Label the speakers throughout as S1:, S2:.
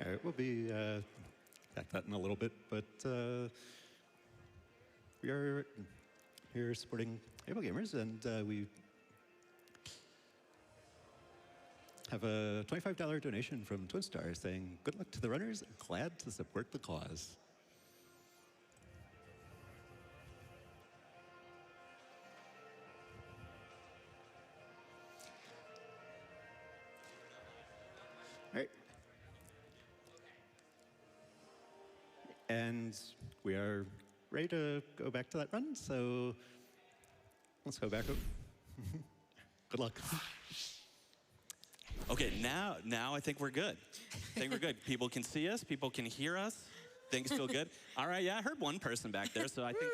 S1: All right, we'll be back that in a little bit, but we are here supporting Able Gamers, and we have a $25 donation from Twinstar saying, "Good luck to the runners, glad to support the cause." All right. And we are ready to go back to that run, so let's go back. Good luck.
S2: Okay, now I think we're good. I think we're good. People can see us. People can hear us. Things feel good. All right, yeah, I heard one person back there, so I think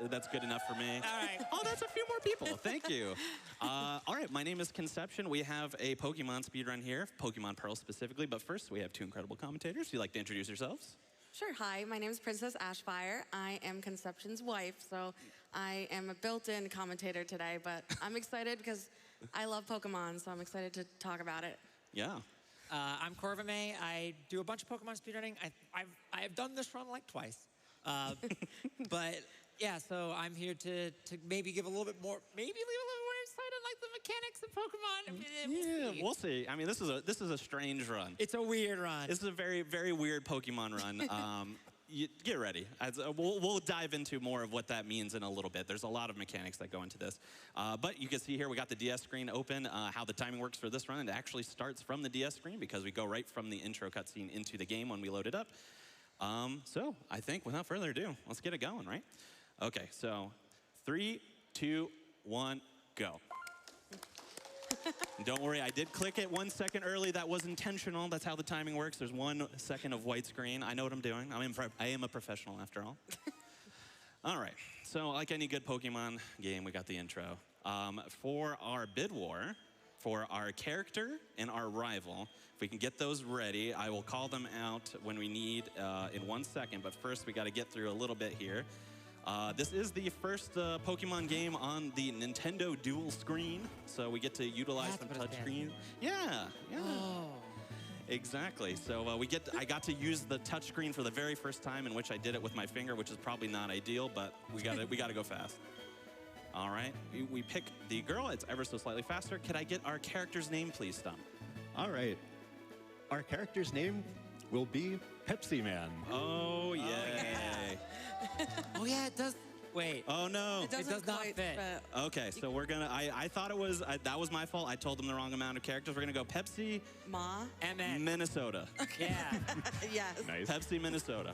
S2: that's good enough for me.
S3: All right.
S2: Oh, that's a few more people. Thank you. All right, my name is Konception. We have a Pokemon speedrun here, Pokemon Pearl specifically, but first we have two incredible commentators. If you'd like to introduce yourselves.
S4: Sure. Hi, my name is princessashfire. I am Konception's wife, so I am a built-in commentator today, but I'm excited because I love Pokemon, so I'm excited to talk about it.
S2: Yeah.
S3: I'm corvimae. I do a bunch of Pokemon speedrunning. I've done this run like twice. But yeah, so I'm here to maybe give a little bit more, maybe leave a little more insight on like the mechanics of Pokemon.
S2: We'll see. I mean, this is a strange run.
S3: It's a weird run.
S2: This is a very, very weird Pokemon run. Get ready. We'll dive into more of what that means in a little bit. There's a lot of mechanics that go into this. But you can see here we got the DS screen open, how the timing works for this run. It actually starts from the DS screen because we go right from the intro cutscene into the game when we load it up. So I think without further ado, let's get it going, right? Okay, so 3, 2, 1, go. Don't worry, I did click it 1 second early. That was intentional. That's how the timing works. There's 1 second of white screen. I know what I'm doing. I am a professional after all. All right, so like any good Pokemon game, we got the intro. For our bid war, for our character and our rival, if we can get those ready, I will call them out when we need in 1 second. But first, we got to get through a little bit here. This is the first Pokemon game on the Nintendo dual screen, so we get to utilize the touchscreen. Yeah. Oh. Exactly. So I got to use the touchscreen for the very first time, in which I did it with my finger, which is probably not ideal, but we got to go fast. All right. We pick the girl. It's ever so slightly faster. Could I get our character's name, please, Stump?
S1: All right. Our character's name will be Pepsi Man.
S2: Oh, yeah.
S3: Oh, yeah, it does. Wait.
S2: Oh, no.
S4: It does not fit.
S2: Okay, so we're going to, I thought it was, that was my fault. I told them the wrong amount of characters. We're going to go Pepsi, Minnesota.
S3: Yeah.
S4: Yes.
S2: Nice. Pepsi, Minnesota.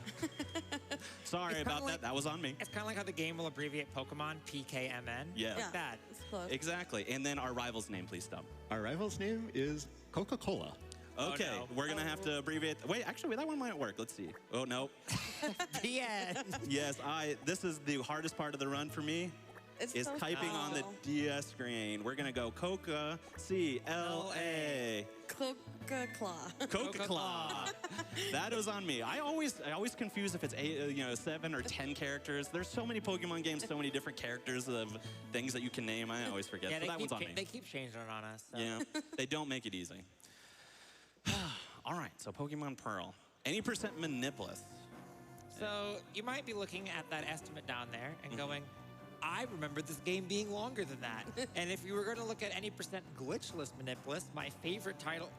S2: Sorry about that. That was on me.
S3: It's kind of like how the game will abbreviate Pokemon, PKMN.
S2: Yeah.
S3: Like that.
S4: It's close.
S2: Exactly. And then our rival's name, please, Stump.
S1: Our rival's name is Coca-Cola.
S2: Okay,
S3: oh, no.
S2: We're going to have to abbreviate. Wait, actually, that one might work. Let's see. Oh, no.
S3: The end.
S2: Yes, this is the hardest part of the run for me. Is
S4: so
S2: typing on the DS screen. We're going to go Coca, C-L-A.
S4: Coca-Claw.
S2: Coca-Claw. That was on me. I always confuse if it's 7 or 10 characters. There's so many Pokemon games, so many different characters of things that you can name. I always forget.
S3: Yeah,
S2: but that one's on me.
S3: They keep changing it on us. So.
S2: Yeah, they don't make it easy. All right, so Pokemon Pearl. Any percent Manipulus.
S3: So you might be looking at that estimate down there and going, I remember this game being longer than that. And if you were going to look at any percent glitchless Manipulus, my favorite title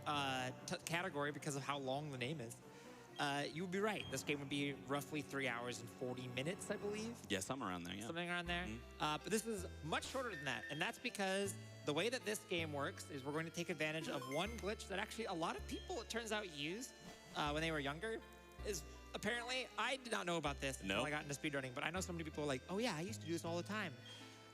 S3: category because of how long the name is, you would be right. This game would be roughly 3 hours and 40 minutes, I believe.
S2: Yeah, something around there, yeah.
S3: Something around there. But this is much shorter than that. And that's because the way that this game works is we're going to take advantage of one glitch that actually a lot of people, it turns out, used when they were younger. Is apparently, I did not know about this until I got into speedrunning, but I know so many people are like, oh yeah, I used to do this all the time.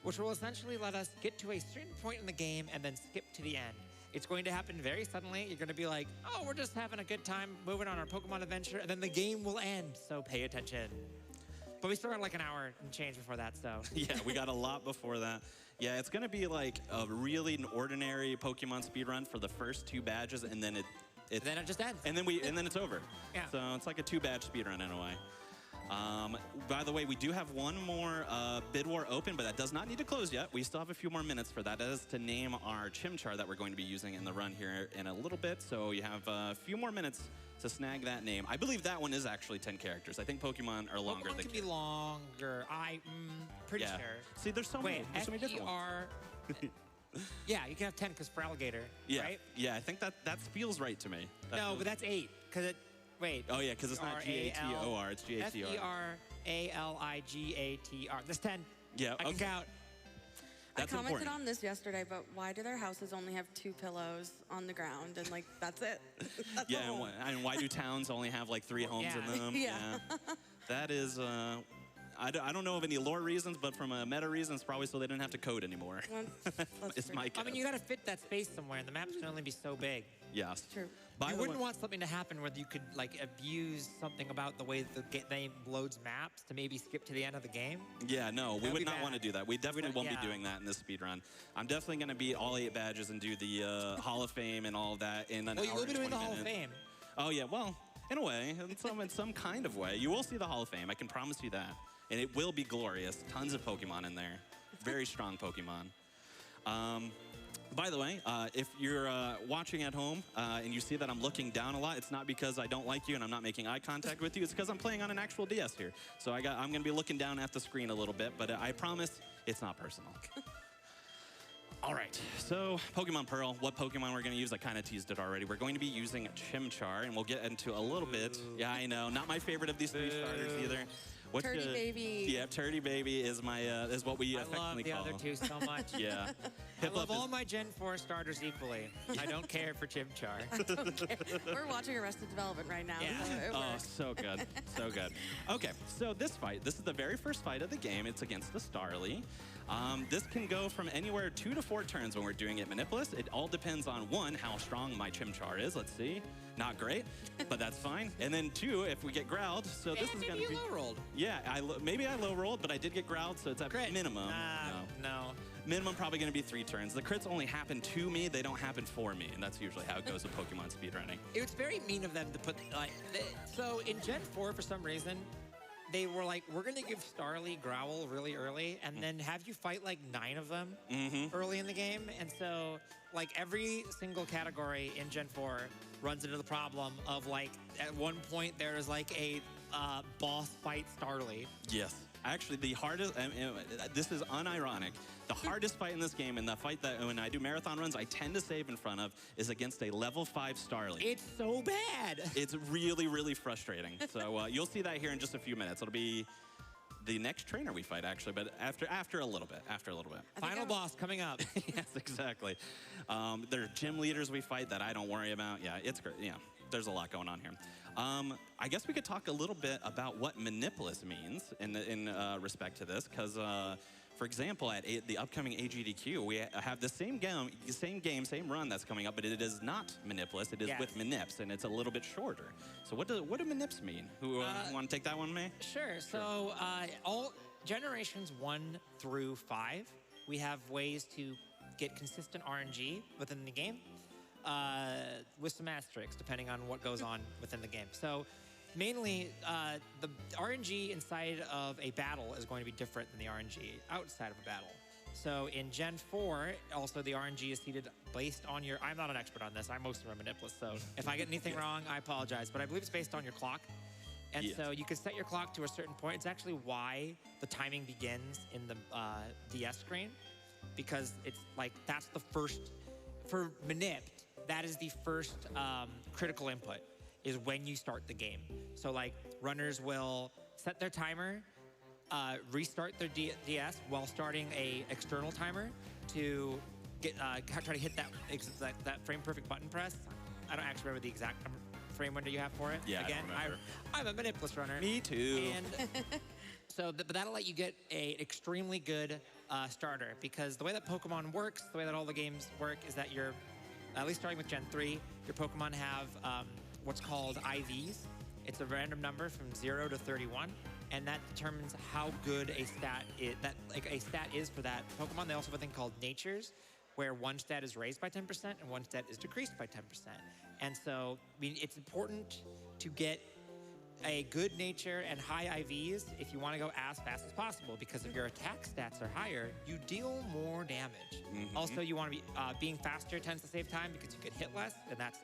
S3: Which will essentially let us get to a certain point in the game and then skip to the end. It's going to happen very suddenly. You're going to be like, oh, we're just having a good time moving on our Pokemon adventure, and then the game will end, so pay attention. But we still got like an hour and change before that, so.
S2: Yeah, we got a lot before that. Yeah, it's going to be like a really ordinary Pokemon speedrun for the first 2 badges, and then it
S3: then it just ends.
S2: And then it's over.
S3: Yeah.
S2: So it's like a 2-badge speedrun in a way. By the way, we do have one more bid war open, but that does not need to close yet. We still have a few more minutes for that. That is to name our chimchar that we're going to be using in the run here in a little bit. So you have a few more minutes to snag that name. I believe that one is actually 10 characters. I think Pokemon are longer.
S3: Pokemon can be longer. Pretty sure.
S2: See, there's so many different ones.
S3: Yeah, you can have 10 because for alligator, right?
S2: Yeah, I think that feels right to me.
S3: No, but that's 8 because it. Wait.
S2: Oh yeah, because it's not G-A-T-O-R, it's G-A-T-R.
S3: F-E-R-A-L-I-G-A-T-R. That's 10.
S2: Yeah,
S3: I can count.
S2: That's
S4: I commented
S2: important.
S4: on this yesterday, but why do their houses only have 2 pillows on the ground and like that's it? That's
S2: Yeah, and why do towns only have like 3 homes in them?
S4: Yeah.
S2: That is, I don't know of any lore reasons, but from a meta reason, it's probably so they didn't have to code anymore. It's my guess.
S3: I mean, you got to fit that space somewhere, and the maps can only be so big.
S2: Yes.
S4: True.
S3: You wouldn't want something to happen where you could like abuse something about the way the game loads maps to maybe skip to the end of the game.
S2: Yeah, no, we
S3: That'd
S2: would
S3: be
S2: not
S3: bad.
S2: want to do that. We definitely won't
S3: yeah.
S2: be doing that in this speed run. I'm definitely going to beat all 8 badges and do the Hall of Fame and all of that in an hour
S3: Well, you will be
S2: and
S3: doing
S2: 20
S3: the Hall of
S2: minutes.
S3: Fame.
S2: Oh yeah, well, in a way, in some kind of way, you will see the Hall of Fame. I can promise you that, and it will be glorious. Tons of Pokemon in there, very strong Pokemon. By the way, if you're watching at home and you see that I'm looking down a lot, it's not because I don't like you and I'm not making eye contact with you. It's because I'm playing on an actual DS here. So I'm going to be looking down at the screen a little bit, but I promise it's not personal. All right, so Pokemon Pearl, what Pokemon we're going to use, I kind of teased it already. We're going to be using Chimchar, and we'll get into a little bit. Yeah, I know, not my favorite of these 3 starters either.
S4: Turdy Baby.
S2: Yeah, Turdy Baby is my is what we affectionately call
S3: I love the other 2 so much.
S2: Yeah.
S3: I love all my Gen 4 starters equally. I don't care for Chimchar.
S4: We're watching Arrested Development right now.
S3: Yeah.
S4: So it
S2: Oh,
S4: works.
S2: so good. So good. Okay, so this is the very first fight of the game. It's against the Starly. This can go from anywhere 2 to 4 turns when we're doing it Manipulus. It all depends on 1, how strong my Chimchar is. Let's see. Not great, but that's fine. And then 2, if we get growled. So this is going to be...
S3: low rolled.
S2: Yeah, maybe I low rolled, but I did get growled, so it's at minimum.
S3: No.
S2: Minimum probably going to be 3 turns. The crits only happen to me. They don't happen for me, and that's usually how it goes with Pokemon speedrunning.
S3: It was very mean of them to put, so in Gen 4, for some reason, they were like, we're going to give Starly Growl really early and then have you fight like 9 of them early in the game. And so, like, every single category in Gen 4 runs into the problem of, like, at one point there is, like, a boss fight Starly.
S2: Yes. Actually, the hardest, this is unironic, the hardest fight in this game, and the fight that when I do marathon runs, I tend to save in front of, is against a level 5 Starly.
S3: It's so bad.
S2: It's really, really frustrating. So you'll see that here in just a few minutes. It'll be the next trainer we fight, actually, but after a little bit.
S3: Final boss coming up.
S2: Yes, exactly. There are gym leaders we fight that I don't worry about. Yeah, it's great. Yeah, there's a lot going on here. I guess we could talk a little bit about what Manipulus means in respect to this, because, for example, at the upcoming AGDQ, we have the same game, run that's coming up, but it is not Manipulus. It is with Manips, and it's a little bit shorter. So what do Manips mean? Who want to take that one, May?
S3: Sure. So all generations 1 through 5, we have ways to get consistent RNG within the game. With some asterisks, depending on what goes on within the game. So mainly, the RNG inside of a battle is going to be different than the RNG outside of a battle. So in Gen 4, also the RNG is seated based on your... I'm not an expert on this. I'm mostly a Manipulus, so if I get anything wrong, I apologize. But I believe it's based on your clock. And so you can set your clock to a certain point. It's actually why the timing begins in the DS screen, because it's like, that's the first... For Manip, that is the first critical input, is when you start the game. So like runners will set their timer, restart their DS while starting a external timer to get try to hit that frame perfect button press. I don't actually remember the exact frame window you have for it.
S2: Yeah,
S3: Again, I'm a Manipulus runner.
S2: Me too.
S3: And so, but that'll let you get an extremely good starter, because the way that Pokemon works, the way that all the games work, is that you're, at least starting with Gen 3, your Pokemon have what's called IVs. It's a random number from 0 to 31, and that determines how good a stat is for that Pokemon. They also have a thing called natures, where one stat is raised by 10% and one stat is decreased by 10%. And so, I mean, it's important to get a good nature and high IVs if you want to go as fast as possible, because if your attack stats are higher, you deal more damage. Also, you want to be being faster tends to save time because you get hit less, and that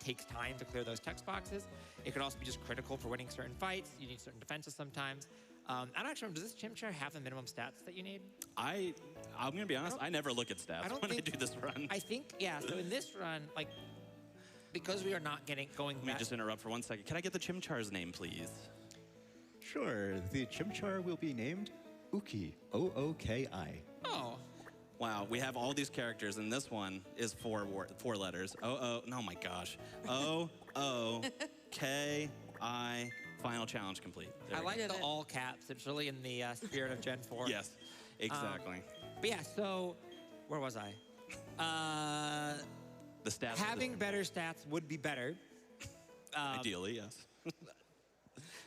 S3: takes time to clear those text boxes. It could also be just critical for winning certain fights. You need certain defenses sometimes. I don't actually remember, does this chimchar have the minimum stats that you need?
S2: I'm gonna be honest, I never look at stats when I do this run.
S3: I think, yeah, so in this run, like, because we are not going
S2: Let me just interrupt for 1 second. Can I get the chimchar's name, please?
S1: Sure, the chimchar will be named Ooki, O-O-K-I.
S3: Oh.
S2: Wow, we have all these characters, and this one is four letters. Oh my gosh. O-O-K-I. Final challenge complete.
S3: I like the all caps. It's really in the spirit of Gen 4.
S2: Yes, exactly.
S3: But yeah, so where was I?
S2: The stats.
S3: Having better stats would be better.
S2: Ideally, yes.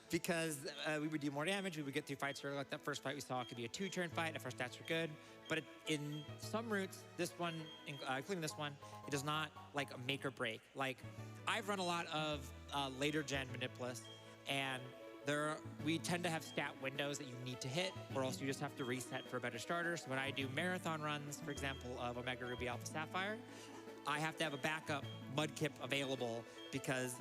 S3: Because we would do more damage, we would get through fights early. Like that first fight we saw could be a 2-turn fight if our stats were good. But in some routes, this one, including this one, it does not like make or break. Like I've run a lot of later gen Manipulus, and we tend to have stat windows that you need to hit, or else you just have to reset for a better starter. So when I do marathon runs, for example, of Omega Ruby Alpha Sapphire, I have to have a backup Mudkip available because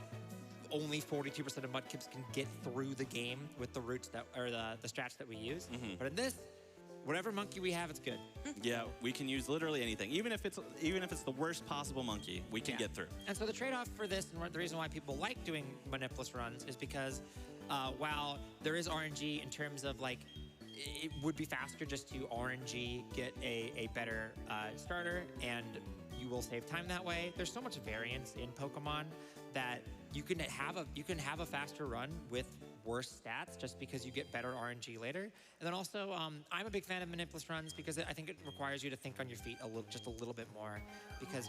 S3: only 42% of Mudkips can get through the game with the routes or the strats that we use. But in this, whatever monkey we have, it's good.
S2: Yeah, we can use literally anything. Even if it's the worst possible monkey, we can get through.
S3: And so the trade-off for this, and the reason why people like doing Manipulus runs, is because while there is RNG in terms of like, it would be faster just to RNG get a better starter, and you will save time that way. There's so much variance in Pokemon that you can have a faster run with worse stats just because you get better RNG later. And then also, I'm a big fan of Manipulus runs because I think it requires you to think on your feet just a little bit more, because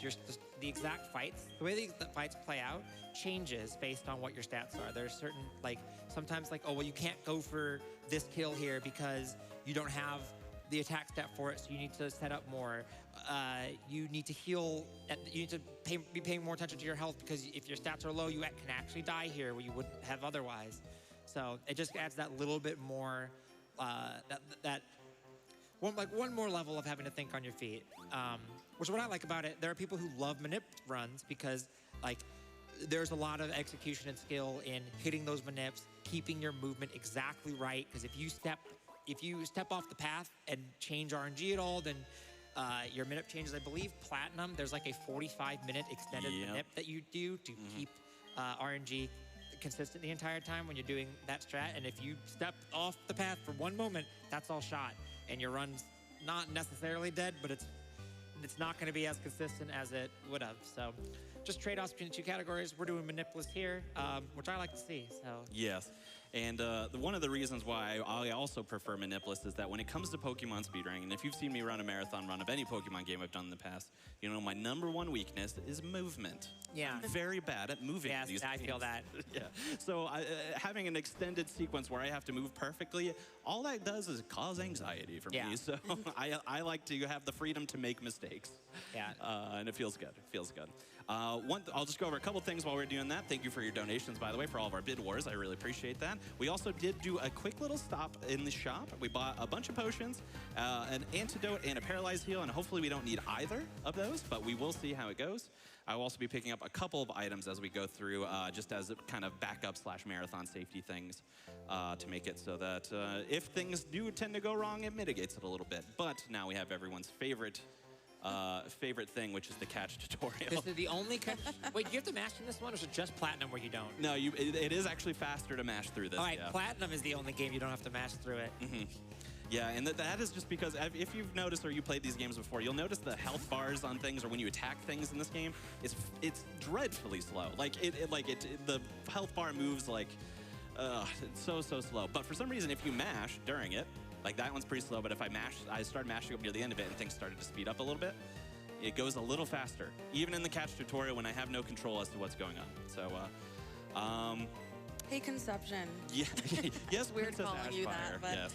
S3: the exact fights, the way the fights play out changes based on what your stats are. There's certain, like, sometimes like, oh, well, you can't go for this kill here because you don't have the attack stat for it, so you need to set up more. You need to heal, you need to be paying more attention to your health, because if your stats are low, you can actually die here where you wouldn't have otherwise. So it just adds that little bit more, one more level of having to think on your feet. Which is what I like about it. There are people who love manip runs because, like, there's a lot of execution and skill in hitting those manips, keeping your movement exactly right. Because if you step off the path and change RNG at all, then your minute changes. I believe Platinum, there's like a 45-minute extended minute that you do to keep RNG consistent the entire time when you're doing that strat. And if you step off the path for one moment, that's all shot, and your run's not necessarily dead, but it's not going to be as consistent as it would have. So just trade-offs between the two categories. We're doing Manipulus here, which I like to see. So
S2: yes. And one of the reasons why I also prefer Manipulus is that when it comes to Pokemon speedrunning, and if you've seen me run a marathon run of any Pokemon game I've done in the past, you know my #1 weakness is movement.
S3: Yeah.
S2: I'm very bad at moving.
S3: Yes,
S2: these
S3: I
S2: games.
S3: feel that.
S2: Yeah. So having an extended sequence where I have to move perfectly, all that does is cause anxiety for me. So I like to have the freedom to make mistakes.
S3: Yeah.
S2: And it feels good. It feels good. I'll just go over a couple things while we're doing that. Thank you for your donations, by the way, for all of our bid wars. I really appreciate that. We also did do a quick little stop in the shop. We bought a bunch of potions, an antidote, and a paralyzed heal, and hopefully we don't need either of those, but we will see how it goes. I will also be picking up a couple of items as we go through, just as kind of backup/marathon safety things to make it so that if things do tend to go wrong, it mitigates it a little bit. But now we have everyone's favorite thing, which is the catch tutorial.
S3: This is the only catch. Wait, do you have to mash in this one, or is it just Platinum where you don't?
S2: No, it is actually faster to mash through this.
S3: All right, Platinum is the only game you don't have to mash through it.
S2: Yeah, and that is just because if you've noticed or you played these games before, you'll notice the health bars on things, or when you attack things in this game, it's dreadfully slow. Like the health bar moves like it's so slow. But for some reason, if you mash during it, like that one's pretty slow, but if I started mashing up near the end of it and things started to speed up a little bit, it goes a little faster, even in the catch tutorial when I have no control as to what's going on. So,
S4: Hey, Konception.
S2: Yeah, yes,
S4: Weird
S2: Princess
S4: calling you that,
S2: Ashfire,
S4: but
S2: yes.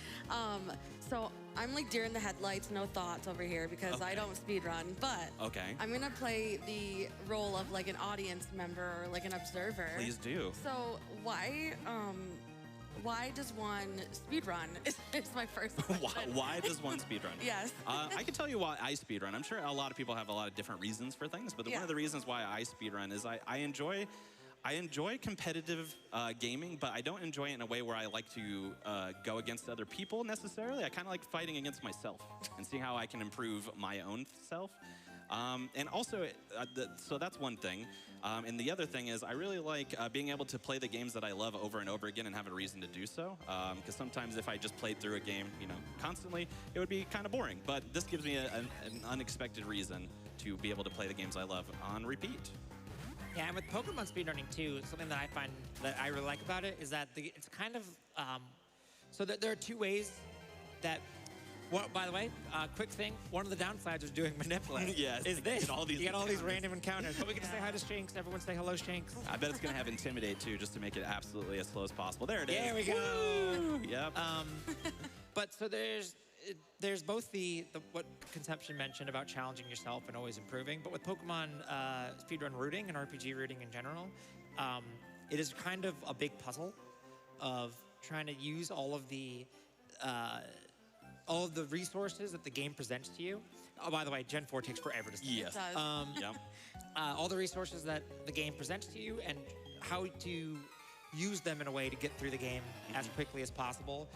S4: so I'm like deer in the headlights, no thoughts over here because I
S2: Okay.
S4: don't speedrun, but
S2: Okay.
S4: I'm gonna play the role of like an audience member or like an observer.
S2: Please do.
S4: So why does one speedrun? Is my first question.
S2: Why does one speedrun?
S4: Yes.
S2: I can tell you why I speedrun. I'm sure a lot of people have a lot of different reasons for things, but one
S4: Yeah.
S2: of the reasons why I speedrun is I enjoy competitive gaming, but I don't enjoy it in a way where I like to go against other people necessarily. I kind of like fighting against myself and seeing how I can improve my own self. And also, so that's one thing. And the other thing is I really like being able to play the games that I love over and over again and have a reason to do so. Because sometimes if I just played through a game, constantly, it would be kind of boring. But this gives me an unexpected reason to be able to play the games I love on repeat.
S3: Yeah, and with Pokemon speedrunning too, something that I find that I really like about it is that it's kind of so that there are two ways that. Well, by the way, quick thing. One of the downsides of doing Manipulate
S2: Yes,
S3: is this.
S2: get all these
S3: you get all these
S2: encounters.
S3: random encounters. But we can just say hi to Shanks. Everyone say hello, Shanks.
S2: I bet it's going to have Intimidate, too, just to make it absolutely as slow as possible. There it is.
S3: There we go.
S2: Woo! Yep.
S3: But so there's both the what Konception mentioned about challenging yourself and always improving, but with Pokemon speedrun rooting and RPG rooting in general, it is kind of a big puzzle of trying to use all of the resources that the game presents to you. Oh, by the way, Gen 4 takes forever to start.
S2: Yes.
S4: It does.
S2: Yep.
S3: All the resources that the game presents to you and how to use them in a way to get through the game as quickly as possible.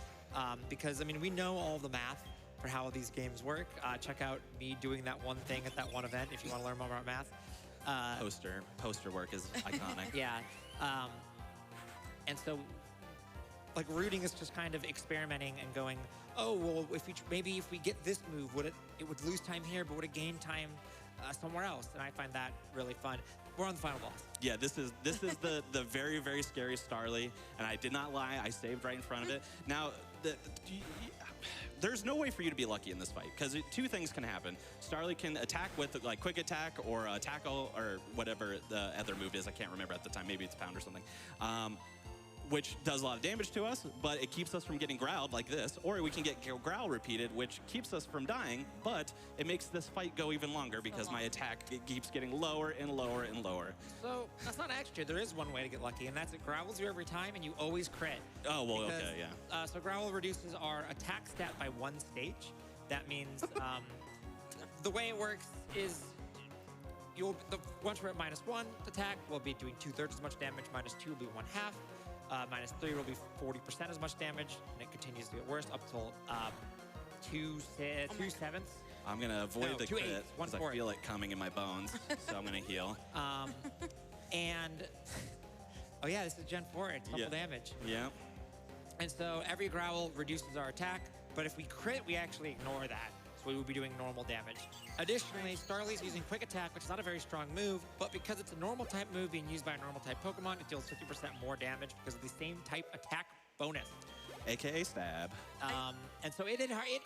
S3: Because, I mean, we know all the math for how these games work. Check out me doing that one thing at that one event if you want to learn more about math.
S2: Poster work is iconic.
S3: Yeah. And so, like, rooting is just kind of experimenting and going, oh, well, maybe if we get this move, it would lose time here, but would it gain time somewhere else? And I find that really fun. We're on the final boss.
S2: Yeah, this is the very, very scary Starly, and I did not lie. I saved right in front of it. Now, there's no way for you to be lucky in this fight, because two things can happen. Starly can attack with like quick attack or tackle or whatever the other move is. I can't remember at the time. Maybe it's pound or something. Which does a lot of damage to us, but it keeps us from getting growled like this. Or we can get growl repeated, which keeps us from dying, but it makes this fight go even longer because my attack keeps getting lower and lower and lower.
S3: So that's not extra. There is one way to get lucky, and that's it growls you every time, and you always crit.
S2: Oh, well,
S3: Because,
S2: okay, yeah.
S3: So growl reduces our attack stat by 1 stage. That means the way it works is once we're at -1 attack, we'll be doing 2/3 as much damage. -2 will be 1/2. -3 will be 40% as much damage, and it continues to get worse up till 2/7.
S2: I'm going to avoid the
S3: 2/8,
S2: crit because I
S3: 1/4.
S2: feel it coming in my bones, so I'm going to heal.
S3: And, oh yeah, this is Gen 4, it's double damage.
S2: Yeah.
S3: And so every growl reduces our attack, but if we crit, we actually ignore that. So we will be doing normal damage. Additionally, Starly's using quick attack, which is not a very strong move, but because it's a normal type move being used by a normal type Pokemon, it deals 50% more damage because of the same type attack bonus.
S2: AKA stab.
S3: And so it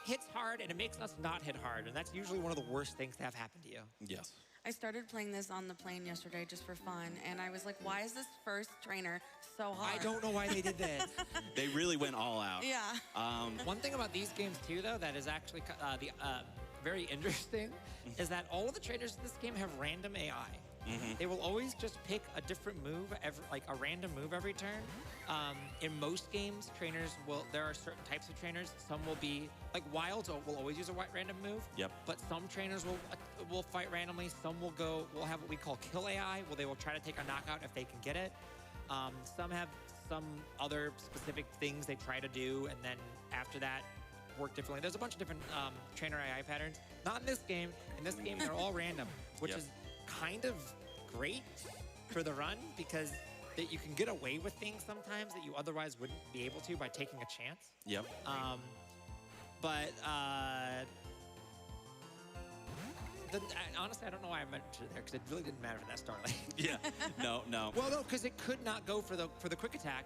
S3: hits hard and it makes us not hit hard. And that's usually one of the worst things to have happen to you.
S2: Yes.
S4: I started playing this on the plane yesterday just for fun, and I was like, why is this first trainer so hard?
S3: I don't know why they did this.
S2: They really went all out.
S4: Yeah.
S3: One thing about these games too, though, that is actually very interesting, is that all of the trainers in this game have random AI. They will always just pick a different move, like a random move every turn. In most games, there are certain types of trainers. Some will be, like Wilds will always use a random move.
S2: Yep.
S3: But some trainers will fight randomly. Some will have what we call kill AI, where they will try to take a knockout if they can get it. Some have some other specific things they try to do, and then after that, work differently. There's a bunch of different trainer AI patterns. Not in this game. In this game, they're all random, which is kind of great for the run because you can get away with things sometimes that you otherwise wouldn't be able to by taking a chance.
S2: Yep.
S3: Honestly, I don't know why I mentioned it there because it really didn't matter for that Starlight.
S2: Yeah. No.
S3: Well, no, because it could not go for the quick attack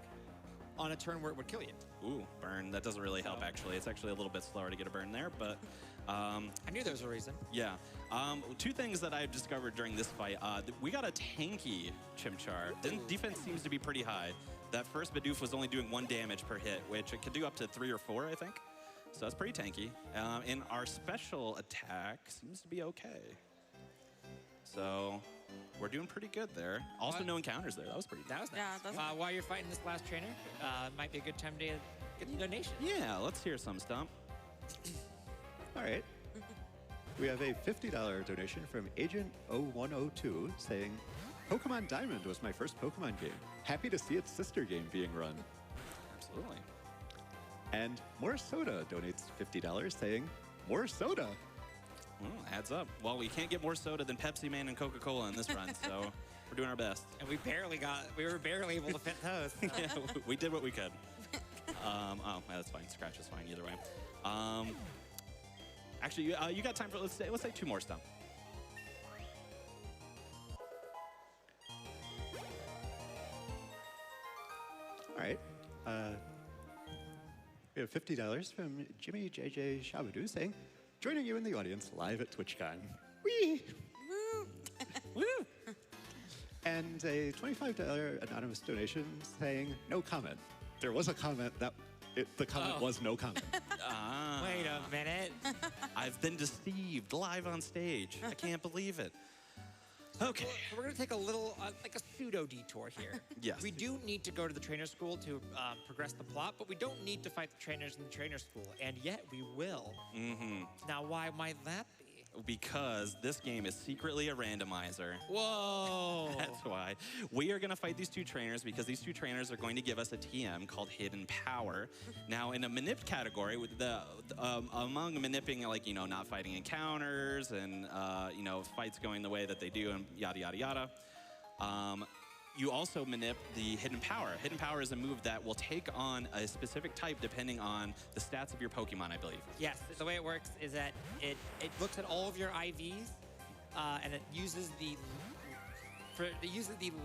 S3: on a turn where it would kill you.
S2: Ooh, burn. That doesn't really help, actually. It's actually a little bit slower to get a burn there, but...
S3: I knew there was a reason.
S2: Yeah. Two things that I've discovered during this fight. We got a tanky Chimchar. Defense seems to be pretty high. That first Bidoof was only doing 1 damage per hit, which it could do up to 3 or 4, I think. So that's pretty tanky. And our special attack seems to be okay. So we're doing pretty good there. Also,
S3: What?
S2: no encounters there. That was pretty good.
S3: That was nice.
S4: Yeah, that's
S3: While you're fighting this last trainer, might be a good time to get the donation.
S2: Yeah, let's hear some, Stump.
S1: All right. We have a $50 donation from Agent 0102 saying, Pokemon Diamond was my first Pokemon game. Happy to see its sister game being run.
S2: Absolutely.
S1: And More Soda donates $50 saying, more soda.
S2: Well, adds up. Well, we can't get more soda than Pepsi Man and Coca-Cola in this run, so we're doing our best.
S3: And we were barely able to fit those. So.
S2: Yeah, we did what we could. Oh, that's fine. Scratch is fine either way. Actually, you got time for let's say 2 more, Stump.
S1: All right. We have $50 from Jimmy JJ Shabadoo saying, joining you in the audience live at TwitchCon. Whee!
S2: Woo!
S1: And a $25 anonymous donation saying, no comment. There was a comment that the comment was no comment.
S2: Ah,
S3: Wait a minute.
S2: I've been deceived live on stage. I can't believe it. Okay.
S3: So we're going to take a little, like a pseudo detour here.
S2: Yes.
S3: We do need to go to the trainer school to progress the plot, but we don't need to fight the trainers in the trainer school, and yet we will.
S2: Mm-hmm.
S3: Now, why might that be?
S2: Because this game is secretly a randomizer.
S3: Whoa.
S2: That's why. We are going to fight these 2 trainers because these 2 trainers are going to give us a TM called Hidden Power. Now, in a manip category, with among manipping, like, not fighting encounters and, fights going the way that they do and yada, yada, yada, you also manip the Hidden Power. Hidden Power is a move that will take on a specific type depending on the stats of your Pokemon, I believe.
S3: Yes, the way it works is that it looks at all of your IVs, and it uses the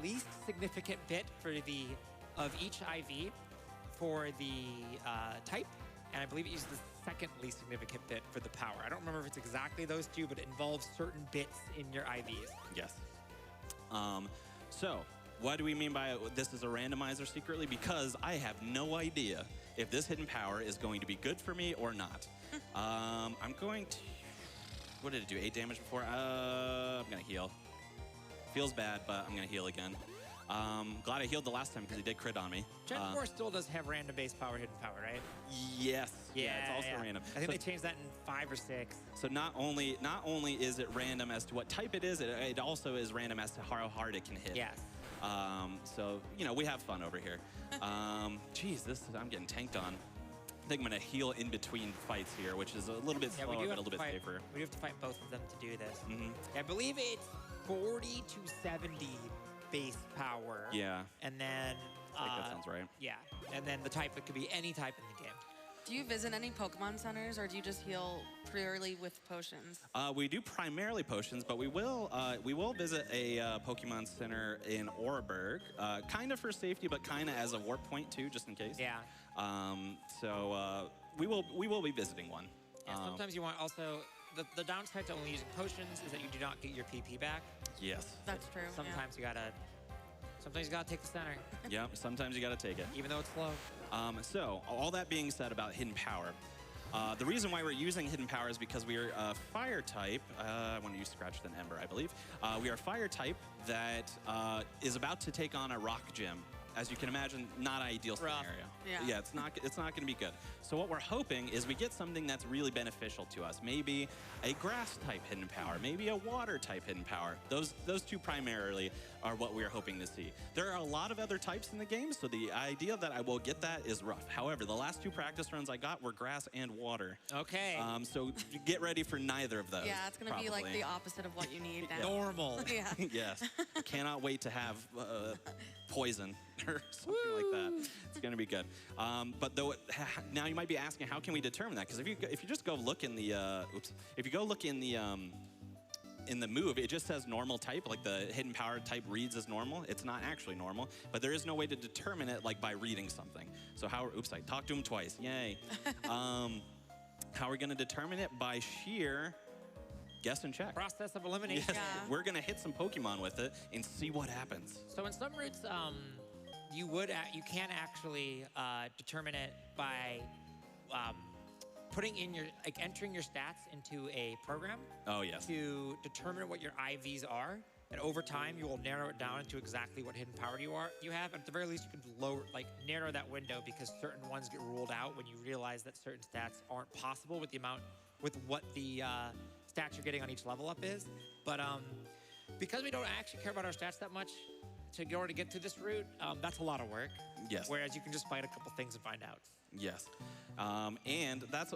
S3: least significant bit of each IV for the type, and I believe it uses the second least significant bit for the power. I don't remember if it's exactly those 2, but it involves certain bits in your IVs.
S2: Yes. So, what do we mean by this is a randomizer secretly? Because I have no idea if this Hidden Power is going to be good for me or not. I'm going to... What did it do? 8 damage before? I'm going to heal. Feels bad, but I'm going to heal again. Glad I healed the last time because he did crit on me.
S3: Gen 4 still does have random base power, hidden power, right?
S2: Yes. Yeah, it's also random.
S3: I think they changed that in 5 or 6.
S2: So not only is it random as to what type it is, it also is random as to how hard it can hit.
S3: Yes.
S2: So, we have fun over here. Geez, I'm getting tanked on. I think I'm going to heal in between fights here, which is a little bit slower, but a little bit safer.
S3: We do have to fight both of them to do this.
S2: Mm-hmm.
S3: I believe it's 40 to 70 base power.
S2: Yeah.
S3: And then...
S2: I think that sounds right.
S3: Yeah. And then the type, it could be any type in the game.
S4: Do you visit any Pokemon centers, or do you just heal purely with potions?
S2: We do primarily potions, but we will visit a Pokemon Center in Oreburgh, kind of for safety, but kind of as a warp point too, just in case.
S3: Yeah.
S2: So we will be visiting one.
S3: Yeah, sometimes you want also the downside to only using potions is that you do not get your PP back.
S2: Yes.
S4: That's true.
S3: Sometimes you gotta take the center.
S2: Yeah. Sometimes you got to take it.
S3: Even though it's slow.
S2: So all that being said about Hidden Power. The reason why we're using Hidden Power is because we are fire type. I want to use Scratch than Ember, I believe. We are fire type that is about to take on a rock gym. As you can imagine, not ideal
S3: Rough.
S2: scenario.
S4: Yeah.
S2: It's not going to be good. So what we're hoping is we get something that's really beneficial to us. Maybe a grass type Hidden Power, maybe a water type Hidden Power. Those 2 primarily are what we're hoping to see. There are a lot of other types in the game, so the idea that I will get that is rough. However, the last 2 practice runs I got were grass and water.
S3: Okay.
S2: So get ready for neither of those.
S4: Yeah, it's going to be like the opposite of what you need now.
S3: Normal.
S4: Yeah.
S2: Yes. I cannot wait to have poison or something like that. It's going to be good. But though, now you might be asking, how can we determine that? Because if you just go look in the in the move, it just says normal type, like the Hidden Power type reads as normal. It's not actually normal, but there is no way to determine it like by reading something. So I talked to him twice. Yay. How are we going to determine it? By sheer guess and check.
S3: Process of elimination.
S2: Yes.
S4: Yeah.
S2: We're going to hit some Pokemon with it and see what happens.
S3: So in some routes, you can actually determine it by putting in your, like entering your stats into a program
S2: Oh, yes.
S3: to determine what your IVs are. And over time, you will narrow it down into exactly what hidden power you have. And at the very least, you can narrow that window because certain ones get ruled out when you realize that certain stats aren't possible with what the stats you're getting on each level up is. But because we don't actually care about our stats that much in order to get through this route, that's a lot of work.
S2: Yes.
S3: Whereas you can just fight a couple things and find out.
S2: Yes. And that's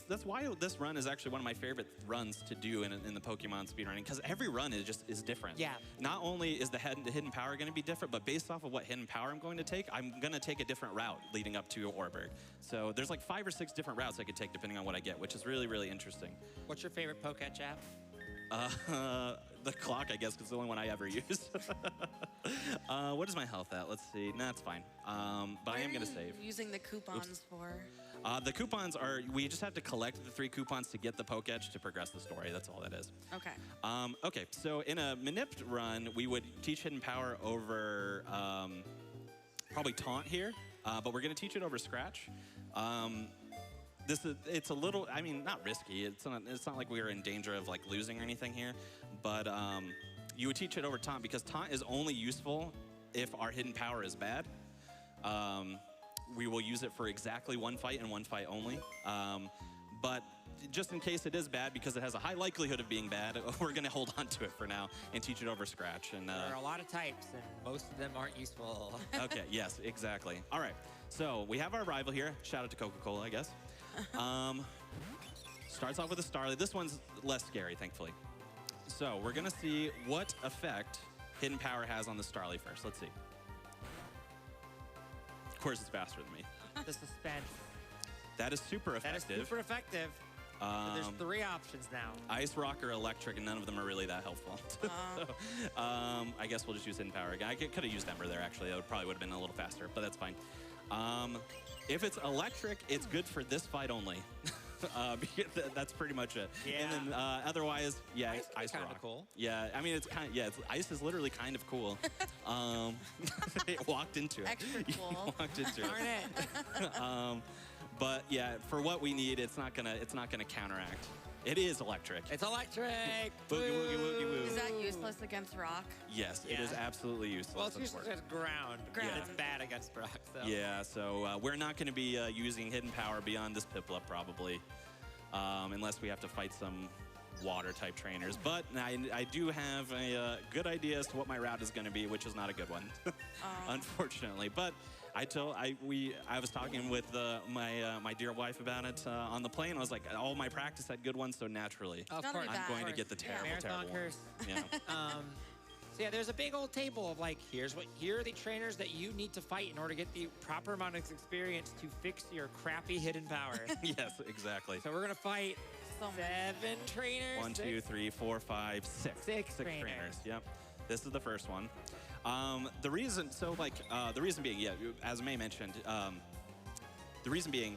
S2: that's why this run is actually one of my favorite runs to do in the Pokemon speedrunning, because every run is different.
S3: Yeah.
S2: Not only is the hidden power going to be different, but based off of what hidden power I'm going to take, I'm going to take a different route leading up to Orberg. So there's like 5 or 6 different routes I could take depending on what I get, which is really, really interesting.
S3: What's your favorite Poketch app?
S2: The clock, I guess, because it's the only one I ever use. What is my health at? Let's see. Nah, it's fine. But I am going to save.
S4: Using the coupons for?
S2: The coupons are, we just have to collect the 3 coupons to get the Poketch to progress the story. That's all that is.
S4: Okay.
S2: Okay, so in a Manipped run, we would teach Hidden Power over probably Taunt here, but we're going to teach it over Scratch. It's a little, I mean, not risky. It's not like we are in danger of like losing or anything here, but you would teach it over Taunt because Taunt is only useful if our hidden power is bad. We will use it for exactly one fight and one fight only. But just in case it is bad, because it has a high likelihood of being bad, we're gonna hold on to it for now and teach it over Scratch. And
S3: there are a lot of types, and most of them aren't useful.
S2: Okay, yes, exactly. All right, so we have our rival here. Shout out to Coca-Cola, I guess. Starts off with a Starly. This one's less scary, thankfully. So we're gonna see what effect Hidden Power has on the Starly first. Let's see. Of course, it's faster than me.
S3: The suspense.
S2: That is super effective.
S3: That is super effective. So there's 3 options now.
S2: Ice, Rock, or Electric, and none of them are really that helpful. So, I guess we'll just use Hidden Power again. I could have used Ember there, actually. That probably would have been a little faster, but that's fine. If it's Electric, it's good for this fight only. That's pretty much it.
S3: Yeah.
S2: And then otherwise, yeah, Ice
S3: kind
S2: Rock.
S3: of cool.
S2: Yeah, I mean, it's kind of, yeah, Ice is literally kind of cool. It walked into it.
S4: Extra cool.
S2: Walked into
S4: Darn it.
S2: But yeah, for what we need, it's not gonna counteract. It is Electric.
S3: It's Electric.
S2: Boogie, woogie, woogie, woo.
S4: Is that useless against rock?
S2: Yes, it
S3: Yeah.
S2: is absolutely useless.
S3: Well, it's useless against ground.
S4: Ground.
S3: And it's bad against rock, so.
S2: Yeah, so we're not going to be using Hidden Power beyond this Piplup, probably, unless we have to fight some water-type trainers. But I do have a good idea as to what my route is going to be, which is not a good one, unfortunately. But I was talking with my dear wife about it on the plane. I was like, all my practice had good ones, so naturally,
S3: Of
S4: Gotta
S3: course.
S4: be
S2: I'm
S4: bad.
S2: going to get the
S4: Yeah.
S2: terrible,
S3: Marathon
S2: terrible
S3: curse.
S2: one. Yeah.
S3: So yeah, there's a big old table of like, here are the trainers that you need to fight in order to get the proper amount of experience to fix your crappy hidden power.
S2: Yes, exactly.
S3: So we're gonna fight
S4: So many.
S3: 7 trainers.
S2: 1, 2, 3, 4, 5, 6.
S3: Six
S2: trainers.
S3: trainers.
S2: Yep. This is the first one. The reason being, yeah, as May mentioned, the reason being,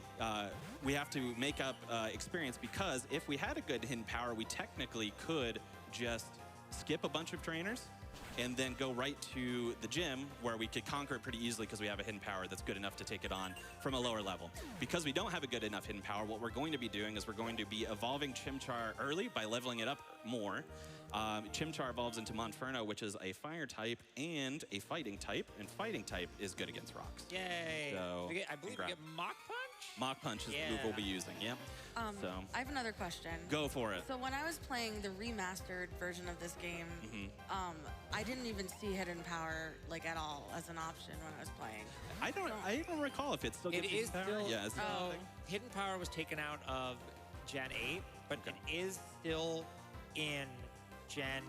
S2: we have to make up experience, because if we had a good hidden power, we technically could just skip a bunch of trainers and then go right to the gym, where we could conquer it pretty easily because we have a hidden power that's good enough to take it on from a lower level. Because we don't have a good enough hidden power, what we're going to be doing is we're going to be evolving Chimchar early by leveling it up more. Chimchar evolves into Monferno, which is a fire type and a fighting type, and fighting type is good against rocks.
S3: Yay.
S2: So,
S3: I believe we get Mach Punch?
S2: Mach Punch is the move we'll be using, yeah. So
S4: I have another question.
S2: go for it.
S4: So when I was playing the remastered version of this game, I didn't even see hidden power like at all as an option when I was playing.
S2: I don't recall if it still
S3: It
S2: gets
S3: is
S2: hidden power.
S3: still.
S2: Yeah, is it
S3: so
S2: still a thing?
S3: hidden power was taken out of Gen 8, but
S2: Okay.
S3: it is still in Gen.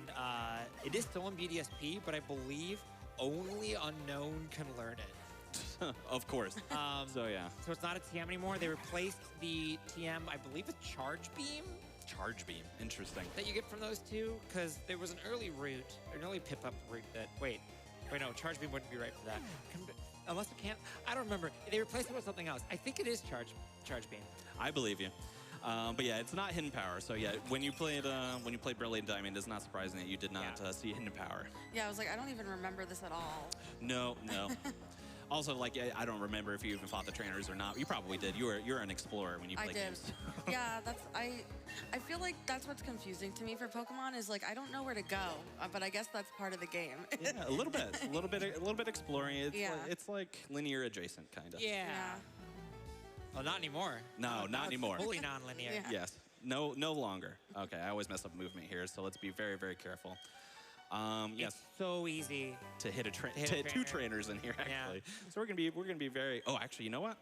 S3: It is still in BDSP, but I believe only Unknown can learn it.
S2: Of course. So yeah,
S3: So it's not a TM anymore. They replaced the TM, I believe, with Charge Beam
S2: Charge Beam. Interesting.
S3: that you get from those two, because there was an early route, an early pip-up route that, wait, no, Charge Beam wouldn't be right for that. Unless it can't, I don't remember. They replaced it with something else. I think it is Charge Beam.
S2: I believe you. But yeah, it's not hidden power. So yeah, when you played Brilliant Diamond, it's not surprising that you did not see hidden power.
S4: Yeah, I was like, I don't even remember this at all.
S2: No. Also, like, I don't remember if you even fought the trainers or not. You probably did. You're an explorer when you play
S4: I did.
S2: games.
S4: Yeah, I feel like that's what's confusing to me for Pokemon is like I don't know where to go, but I guess that's part of the game.
S2: Yeah, a little bit exploring. It's like linear adjacent, kind of.
S3: Yeah. Well, not anymore.
S2: No, not anymore.
S3: Fully non-linear.
S4: Yeah.
S2: Yes. No longer. Okay, I always mess up movement here, so let's be very, very careful. Yes.
S3: It's so easy.
S2: To hit
S3: a
S2: two
S3: trainer.
S2: trainers in here actually.
S3: Yeah.
S2: So we're gonna be very. Oh, actually, you know what?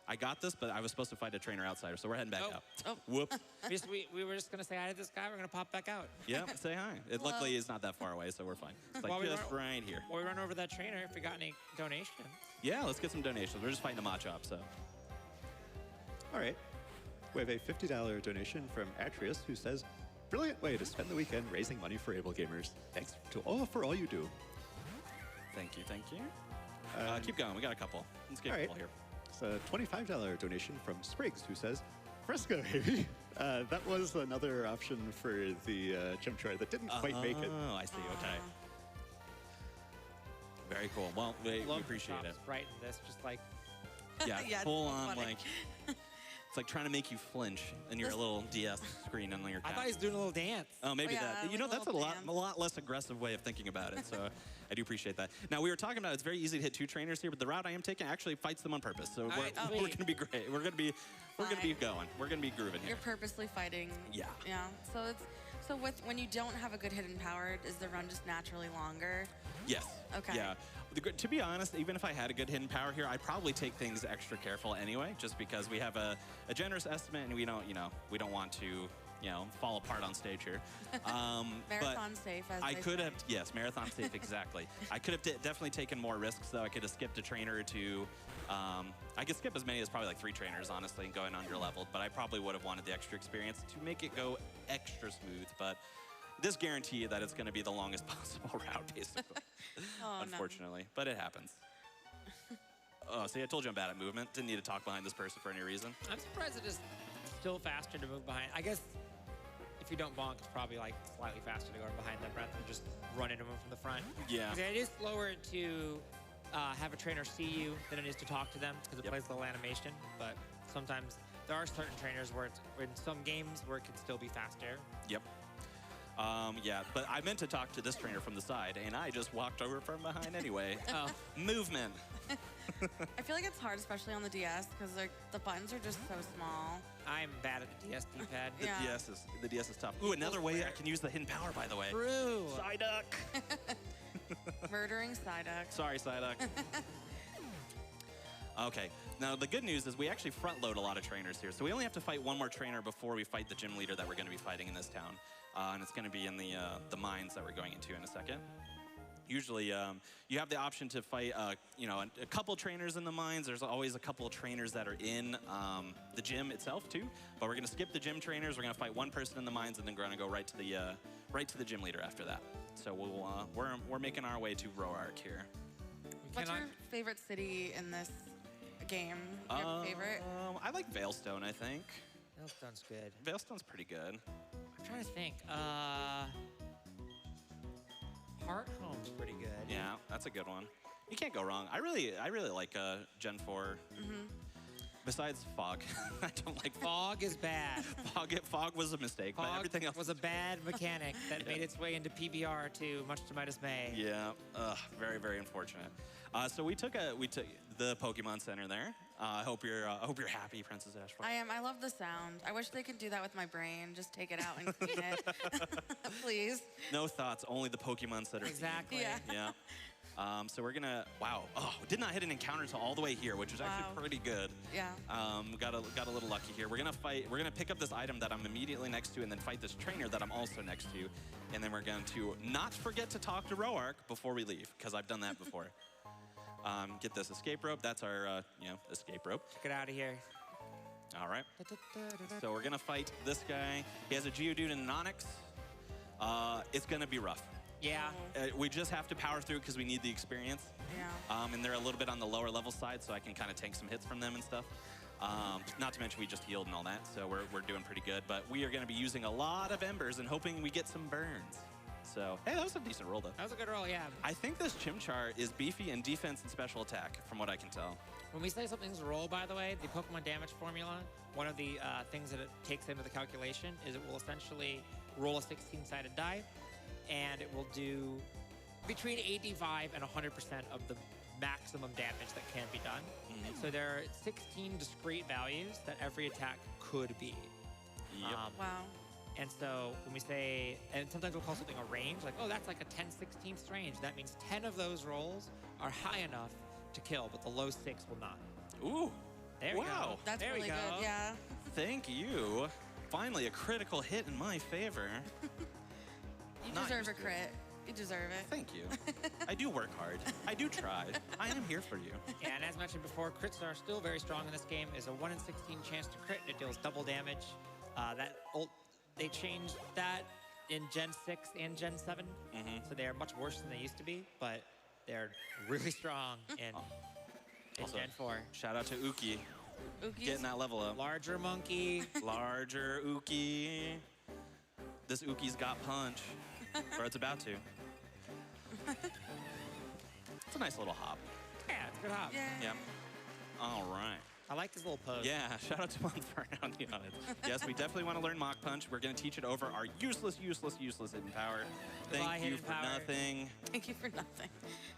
S2: I got this, but I was supposed to fight a trainer outsider, so we're heading back out.
S4: Oh.
S2: Whoops.
S3: we were just gonna say hi to this guy. We're gonna pop back out.
S2: Yeah, say hi. Luckily, it's not that far away, so we're fine. It's like
S3: While we
S2: just
S3: run-
S2: right here.
S3: While we run over that trainer, if we got any donation.
S2: Yeah, let's get some donations. We're just fighting a Machop, so.
S1: All right. We have a $50 donation from Atreus who says, brilliant way to spend the weekend raising money for able gamers. Thanks for all you do.
S2: Thank you. Keep going. We got a couple. Let's get
S1: all
S2: a
S1: right.
S2: couple here.
S1: It's a $25 donation from Spriggs who says, Fresco, baby. That was another option for the gym chart that didn't quite make it.
S2: Oh, I see. Okay. Very cool. Well, we appreciate it.
S3: Right in this, just like
S2: Yeah,
S4: Yeah, it's
S2: full
S4: so
S2: on
S4: funny.
S2: like. It's like trying to make you flinch in your little DS screen on your
S3: I
S2: tab.
S3: thought he was doing a little dance.
S2: Oh, maybe
S4: Oh, yeah,
S2: that. You know,
S4: like a
S2: that's a
S4: little
S2: lot less aggressive way of thinking about it. So I do appreciate that. Now we were talking about it's very easy to hit two trainers here, but the route I am taking actually fights them on purpose. So
S3: right,
S2: we're
S3: sweet.
S2: gonna be great. We're gonna be
S4: Fine.
S2: going. We're gonna be grooving here.
S4: You're purposely fighting.
S2: Yeah.
S4: Yeah. So when you don't have a good hidden power, is the run just naturally longer?
S2: Yes.
S4: Okay.
S2: Yeah. To be honest, even if I had a good hidden power here, I'd probably take things extra careful anyway, just because we have a generous estimate and we don't want to, fall apart on stage here.
S4: Marathon safe, as
S2: I
S4: they
S2: could
S4: say.
S2: have, yes, marathon safe, exactly. I could have definitely taken more risks, though. I could have skipped a trainer or two. I could skip as many as probably like 3 trainers, honestly, and going under leveled, but I probably would have wanted the extra experience to make it go extra smooth. But this guarantee you that it's going to be the longest possible route, basically.
S4: Oh,
S2: Unfortunately, but it happens. Oh, see, I told you I'm bad at movement. Didn't need to talk behind this person for any reason.
S3: I'm surprised it is still faster to move behind. I guess if you don't bonk, it's probably like slightly faster to go behind them rather than just run into them from the front.
S2: Yeah.
S3: 'Cause it is slower to have a trainer see you than it is to talk to them because it plays a little animation. But sometimes there are certain trainers where it's in some games where it can still be faster.
S2: Yep. Yeah, but I meant to talk to this trainer from the side, and I just walked over from behind anyway.
S3: Oh.
S2: Movement.
S4: I feel like it's hard, especially on the DS, because the buttons are just so small.
S3: I'm bad at the DS D-pad.
S4: Yeah.
S2: The DS is tough. Ooh, another way I can use the hidden power, by the way.
S3: True.
S2: Psyduck.
S4: Murdering Psyduck.
S2: Sorry, Psyduck. Okay, now the good news is we actually front load a lot of trainers here. So we only have to fight one more trainer before we fight the gym leader that we're going to be fighting in this town. And it's going to be in the mines that we're going into in a second. Usually, you have the option to fight, a couple trainers in the mines. There's always a couple of trainers that are in the gym itself too. But we're going to skip the gym trainers. We're going to fight one person in the mines, and then we're going to go right to the gym leader after that. So we're making our way to Roark here.
S4: What's your favorite city in this game? Do you have a favorite?
S2: I like Veilstone, I think.
S3: Veilstone's good.
S2: Veilstone's pretty good.
S3: I'm trying to think. Hearthome's pretty good.
S2: Yeah, that's a good one. You can't go wrong. I really like Gen 4. Besides Fog, I don't like Fog.
S3: Fog is bad.
S2: Fog was a mistake, but
S3: Fog
S2: everything else
S3: was a bad mechanic that made its way into PBR too, much to my dismay.
S2: Yeah, very, very unfortunate. So we took the Pokemon Center there. I hope you're happy, Princess Ashfire.
S4: I am. I love the sound. I wish they could do that with my brain. Just take it out and clean it. Please.
S2: No thoughts, only the Pokemon Center.
S3: Exactly.
S4: Yeah.
S2: Yeah. So we're gonna, wow. Oh, did not hit an encounter until all the way here, which is actually pretty good.
S4: Yeah.
S2: Got a little lucky here. We're gonna pick up this item that I'm immediately next to and then fight this trainer that I'm also next to. And then we're going to not forget to talk to Roark before we leave, because I've done that before. Get this escape rope. That's our, escape rope.
S3: Get out of here.
S2: All right. So we're gonna fight this guy. He has a Geodude and an Onix. It's gonna be rough.
S3: Yeah.
S2: We just have to power through because we need the experience.
S4: Yeah.
S2: And they're a little bit on the lower level side, so I can kind of tank some hits from them and stuff. Not to mention we just healed and all that, so we're doing pretty good. But we are going to be using a lot of embers and hoping we get some burns. So, hey, that was a decent roll, though.
S3: That was a good roll, yeah.
S2: I think this Chimchar is beefy in defense and special attack, from what I can tell.
S3: When we say something's a roll, by the way, the Pokemon damage formula, one of the things that it takes into the calculation is it will essentially roll a 16-sided die, and it will do between 85 and 100% of the maximum damage that can be done. So there are 16 discrete values that every attack could be.
S2: Yep.
S4: Wow.
S3: And so when we say, and sometimes we'll call something a range, like, oh, that's like a 10/16th range. That means 10 of those rolls are high enough to kill, but the low 6 will not.
S2: Ooh.
S3: There we
S2: Wow.
S3: go.
S4: That's
S3: there
S4: really
S3: we go.
S4: good. Yeah.
S2: Thank you. Finally, a critical hit in my favor.
S4: You
S2: Not
S4: deserve a
S2: used to it.
S4: crit. You deserve it.
S2: Thank you. I do work hard. I do try. I am here for you.
S3: Yeah, and as mentioned before, crits are still very strong in this game. Is a 1 in 16 chance to crit, and it deals double damage. They changed that in Gen 6 and Gen 7, so they are much worse than they used to be, but they're really strong in
S2: Also,
S3: Gen 4.
S2: Shout out to Uki.
S4: Ookies.
S2: Getting that level up.
S3: Larger monkey.
S2: Larger Uki. This Uki's got punch. Or it's about to. It's a nice little hop.
S3: Yeah, it's a good hop.
S4: Yeah.
S2: Yeah. All right.
S3: I like this little pose.
S2: Yeah, shout out to Monfern on the on it. Yes, we definitely want to learn Mach Punch. We're going to teach it over our useless Hidden Power.
S3: Goodbye,
S2: Thank you
S3: Hidden
S2: for
S3: Power.
S2: nothing.
S4: Thank you for nothing.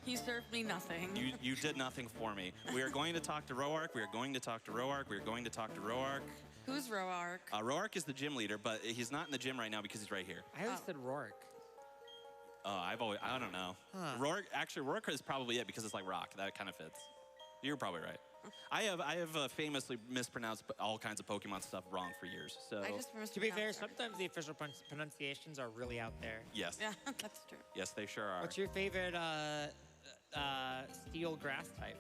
S4: You served me nothing.
S2: You did nothing for me. We are going to talk to Roark. We are going to talk to Roark. We are going to talk to Roark.
S4: Who's Roark?
S2: Roark is the gym leader, but he's not in the gym right now because he's right here.
S3: I always
S4: Oh.
S3: said Rourke.
S2: I don't know.
S3: Huh.
S2: Roark is probably it because it's like rock. That kind of fits. You're probably right. I have famously mispronounced all kinds of Pokemon stuff wrong for years. So
S4: I just
S3: To be fair,
S4: mispronounced it.
S3: sometimes the official pronunciations are really out there.
S2: yes,
S4: Yeah, that's true.
S2: yes, they sure are.
S3: What's your favorite steel grass type?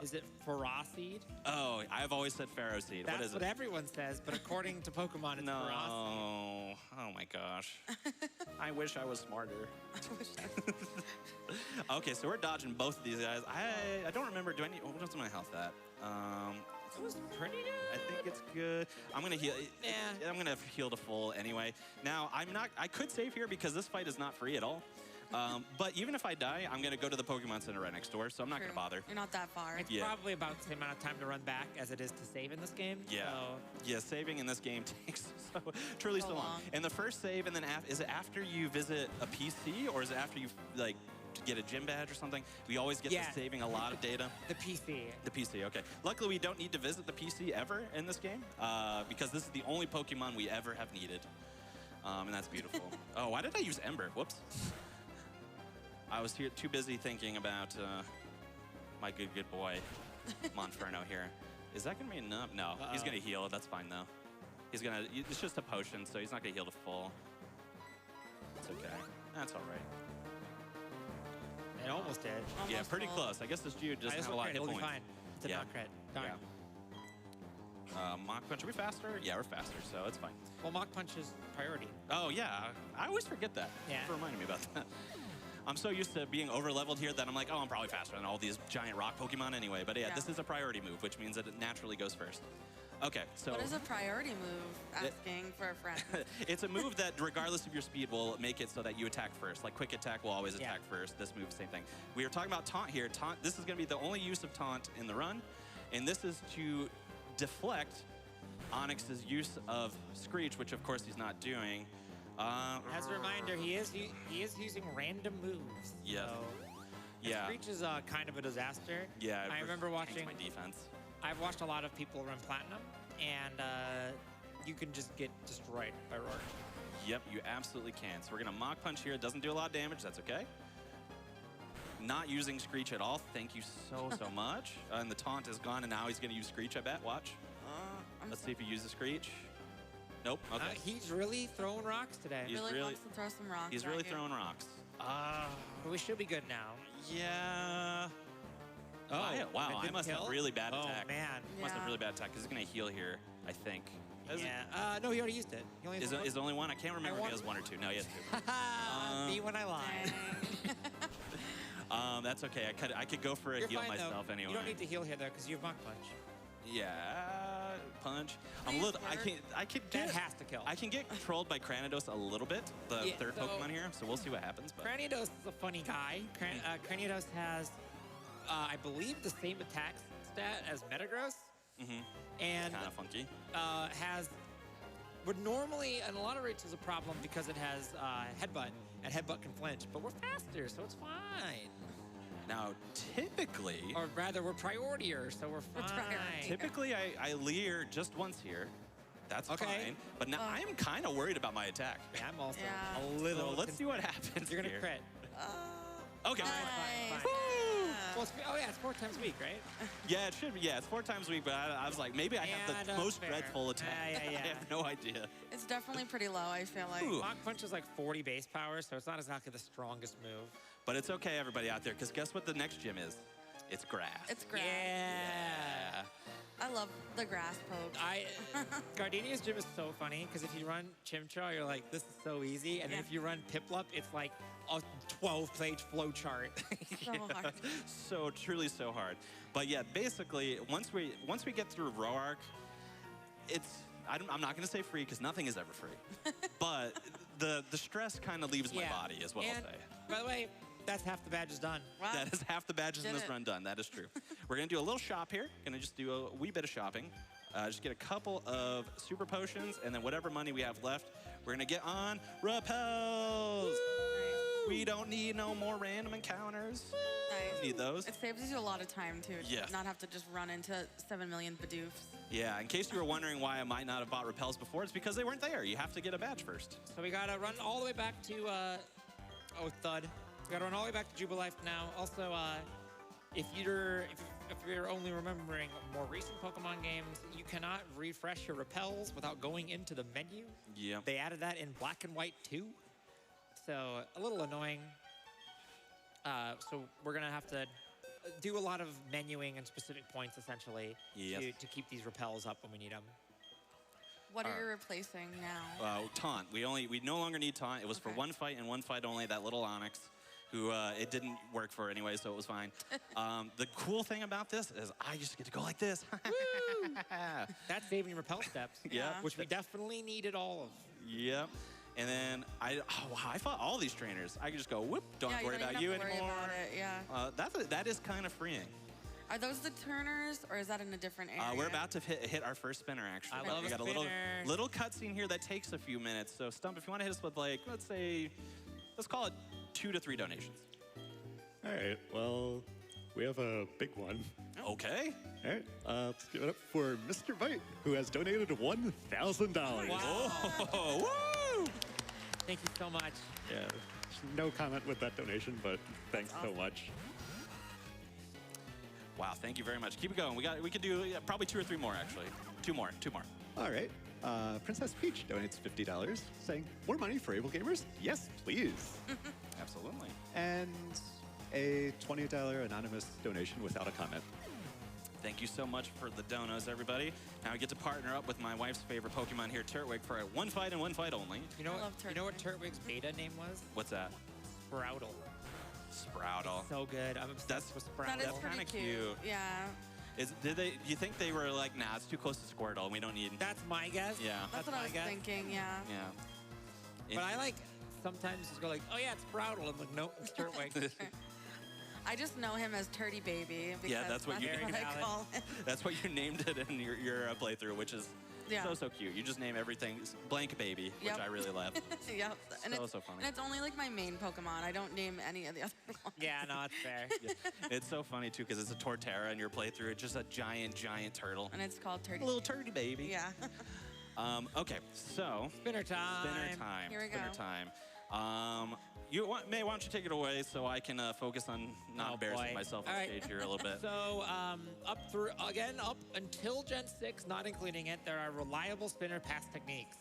S3: Is it Ferocity?
S2: Oh, I've always said Ferroseed.
S3: That's
S2: What is
S3: what
S2: it?
S3: everyone says, but according to Pokemon, it's
S2: No.
S3: Ferocity.
S2: Oh my gosh. I wish I was smarter. Okay, so we're dodging both of these guys. I don't remember. What's my health at?
S3: It was pretty good.
S2: I think it's good. I'm gonna heal.
S3: Yeah.
S2: I'm gonna heal to full anyway. Now I could save here because this fight is not free at all. But even if I die, I'm gonna go to the Pokemon Center right next door, so I'm not
S4: True.
S2: gonna bother.
S4: You're not that far.
S3: It's
S2: Yeah.
S3: probably about the same amount of time to run back as it is to save in this game.
S2: Yeah.
S3: So
S2: Yeah, saving in this game takes truly so
S4: So
S2: long.
S4: long.
S2: And the first save, and then is it after you visit a PC, or is it after you like get a gym badge or something? We always get
S3: Yeah.
S2: to saving a lot of data.
S3: the PC.
S2: The PC, okay. Luckily, we don't need to visit the PC ever in this game because this is the only Pokemon we ever have needed. And that's beautiful. Oh, why did I use Ember? Whoops. I was here too busy thinking about my good boy, Monferno here. Is that going to be enough? No, he's going to heal. That's fine, though. It's just a potion, so he's not going to heal to full. It's okay. That's all right.
S3: It almost did.
S2: Yeah,
S4: Almost
S2: pretty
S4: full.
S2: close. I guess this dude doesn't have a lot of hit
S3: It'll be
S2: points.
S3: fine. It's a
S2: Yeah.
S3: not crit. Darn.
S2: Mach Punch, are we faster? Yeah, we're faster, so it's fine.
S3: Well, Mach Punch is priority.
S2: Oh, yeah. I always forget that.
S3: Yeah.
S2: Thanks for reminding me about that. I'm so used to being over-leveled here that I'm like, oh, I'm probably faster than all these giant rock Pokemon anyway. But yeah,
S4: Yeah.
S2: this is a priority move, which means that it naturally goes first. Okay, so
S4: What is a priority move? Asking for a friend.
S2: it's a move that, regardless of your speed, will make it so that you attack first. Like Quick Attack will always
S3: Yeah.
S2: attack first. This move, same thing. We are talking about Taunt here. Taunt. This is going to be the only use of Taunt in the run, and this is to deflect Onyx's use of Screech, which of course he's not doing.
S3: As a reminder, he is using random moves.
S2: Yeah.
S3: So
S2: Yeah.
S3: Screech is kind of a disaster.
S2: Yeah.
S3: I remember
S2: tanks
S3: watching.
S2: my defense.
S3: I've watched a lot of people run Platinum, and you can just get destroyed by Rourke.
S2: Yep, you absolutely can. So we're gonna Mach Punch here. It doesn't do a lot of damage. That's okay. Not using Screech at all. Thank you so much. And the taunt is gone, and now he's gonna use Screech. I bet. Watch. Let's see if he uses Screech. Nope. Okay.
S3: He's really throwing rocks today.
S2: He's
S4: really,
S2: really-
S4: wants to throw some rocks.
S2: He's
S4: at
S2: really
S4: you.
S2: throwing rocks.
S3: But we should be good now.
S2: Yeah.
S3: Oh,
S2: wow.
S3: it
S2: I
S3: didn't
S2: must have
S3: kill?
S2: really bad
S3: Oh,
S2: attack.
S3: man.
S2: Must have
S4: Yeah.
S2: really bad attack because he's gonna heal here. I think. Is it-
S3: Yeah. No, he already used it. He only
S2: Is
S3: used
S2: there only one? I can't remember if
S3: want-
S2: he has one or two. No, he has two.
S3: Me when I lie.
S4: Dang.
S2: That's okay. I could go for a
S3: You're
S2: heal
S3: fine,
S2: myself
S3: though.
S2: anyway.
S3: You don't need to heal here, though, because you have Mach Punch.
S2: Yeah. punch. I'm a little. I can
S3: That
S2: get.
S3: has to kill.
S2: I can get controlled by Cranidos a little bit, the
S3: Yeah,
S2: third
S3: so-
S2: Pokemon here. So we'll see what happens. But
S3: Cranidos is a funny guy. Cranidos has, I believe, the same attack stat as Metagross. And
S2: kind of funky.
S3: has would normally, in a lot of rates, is a problem because it has headbutt, and headbutt can flinch. But we're faster, so it's fine.
S2: Now, typically,
S3: Or rather, we're prioritier, so we're fine.
S4: priority.
S2: typically I leer just once here. That's
S3: Okay.
S2: fine. But now I'm kind of worried about my attack.
S3: Yeah, I'm also
S4: Yeah.
S3: a
S2: So
S3: little.
S2: let's see what happens.
S3: You're gonna
S2: here.
S3: crit.
S2: Okay.
S3: Fine.
S4: Nice.
S3: Well, oh yeah, it's 4 times a week, right?
S2: Yeah, it should be. Yeah, it's 4 times a week. But I was like, maybe I have
S3: Yeah,
S2: the
S3: no,
S2: most
S3: fair.
S2: dreadful attack.
S3: Yeah.
S2: I have no idea.
S4: It's definitely pretty low, I feel like.
S2: Ooh.
S3: Mach Punch is like 40 base power, so it's not exactly the strongest move.
S2: But it's okay, everybody out there, because guess what the next gym is? It's grass.
S4: It's grass.
S3: Yeah.
S4: I love the grass poke.
S3: Gardenia's gym is so funny because if you run Chimchar, you're like, this is so easy. And then
S4: Yeah.
S3: if you run Piplup, it's like a 12-page flowchart.
S4: So hard.
S2: So truly so hard. But yeah, basically, once we get through Roark, I'm not going to say free because nothing is ever free. But the stress kind of leaves my body, is what I'll
S3: And,
S2: say.
S3: by the way, that's half the badges done.
S4: Wow.
S2: That is half the badges in
S4: Did
S2: this
S4: it.
S2: run done. That is true. We're gonna do a little shop here. Gonna just do a wee bit of shopping. Just get a couple of super potions, and then whatever money we have left, we're gonna get on repels. We don't need no more random encounters.
S4: Nice.
S2: Need those.
S4: It saves you a lot of time, too. to
S2: Yes.
S4: Not have to just run into 7 million Bidoofs.
S2: Yeah, in case you were wondering why I might not have bought repels before, it's because they weren't there. You have to get a badge first.
S3: So we gotta run all the way back to, oh, Thud. We gotta run all the way back to Jubilife now. Also, if you're only remembering more recent Pokemon games, you cannot refresh your repels without going into the menu.
S2: Yeah.
S3: They added that in Black and White too. So a little annoying. So we're gonna have to do a lot of menuing and specific points essentially
S2: Yes.
S3: to keep these repels up when we need them.
S4: What are you replacing now?
S2: Taunt. We no longer need taunt. It was for
S4: Okay.
S2: one fight and one fight only. That little Onyx, who it didn't work for anyway, so it was fine. The cool thing about this is I just get to go like this.
S3: That's saving repel steps.
S2: Yeah.
S3: Which we definitely needed all of.
S2: Yep. And then I fought all these trainers. I could just go whoop. Don't
S4: Yeah,
S2: have to worry
S4: don't
S2: about
S4: even
S2: you
S4: have to worry
S2: anymore.
S4: about it, yeah.
S2: That is kind of freeing.
S4: Are those the turners, or is that in a different area?
S2: We're about to hit our first spinner, actually.
S3: I love
S2: we
S3: a
S2: got
S3: spinner.
S2: a little cutscene here that takes a few minutes. So Stump, if you want to hit us with like, let's call it 2 to 3 donations.
S1: All right, well, we have a big one.
S2: Okay.
S1: All right, let's give it up for Mr. Bite, who has donated $1,000.
S3: Wow.
S2: Oh, woo!
S3: Thank you so much.
S1: Yeah, no comment with that donation, but thanks so much.
S2: Wow, thank you very much. Keep it going. We could do probably 2 or 3 more, actually. 2 more.
S1: All right, Princess Peach donates $50, saying, more money for able gamers? Yes, please.
S2: Absolutely.
S1: And a $20 anonymous donation without a comment.
S2: Thank you so much for the donos, everybody. Now I get to partner up with my wife's favorite Pokemon here, Turtwig, for a one fight and one fight only.
S3: You know,
S4: I love
S3: you know what Turtwig's beta name was?
S2: What's that?
S3: Sproudle.
S2: Sproudle.
S3: So good. I'm obsessed with Sproudle.
S4: That is
S2: That's
S4: pretty
S2: kinda
S4: cute.
S2: cute.
S4: Yeah.
S2: Do you think they were like, nah, it's too close to Squirtle and we don't need...
S3: That's my guess.
S2: Yeah.
S4: That's what I was thinking, yeah.
S2: Yeah.
S3: But I like sometimes just go like, oh yeah, it's Sproudle. I'm like, nope, it's Turtwig.
S4: I just know him as Turdy Baby because
S2: Yeah, that's what you-
S4: I
S3: Very valid.
S4: call him.
S2: That's what you named it in your playthrough, which is
S4: Yeah.
S2: so cute. You just name everything Blank Baby, which
S4: Yep.
S2: I really love.
S4: Yep. And
S2: So funny.
S4: And it's only like my main Pokemon. I don't name any of the other ones.
S3: Yeah, no, it's fair.
S2: It's so funny, too, because it's a Torterra in your playthrough. It's just a giant turtle.
S4: And it's called Turdy.
S2: A little turdy baby.
S4: Yeah.
S2: Okay, so
S3: Spinner time.
S2: spinner time.
S4: Here we
S2: spinner
S4: go.
S2: time. Why don't you take it away so I can focus on not
S3: Oh,
S2: embarrassing
S3: boy.
S2: myself on
S3: All right.
S2: stage here a little bit.
S3: So up until Gen 6, not including it, there are reliable spinner pass techniques.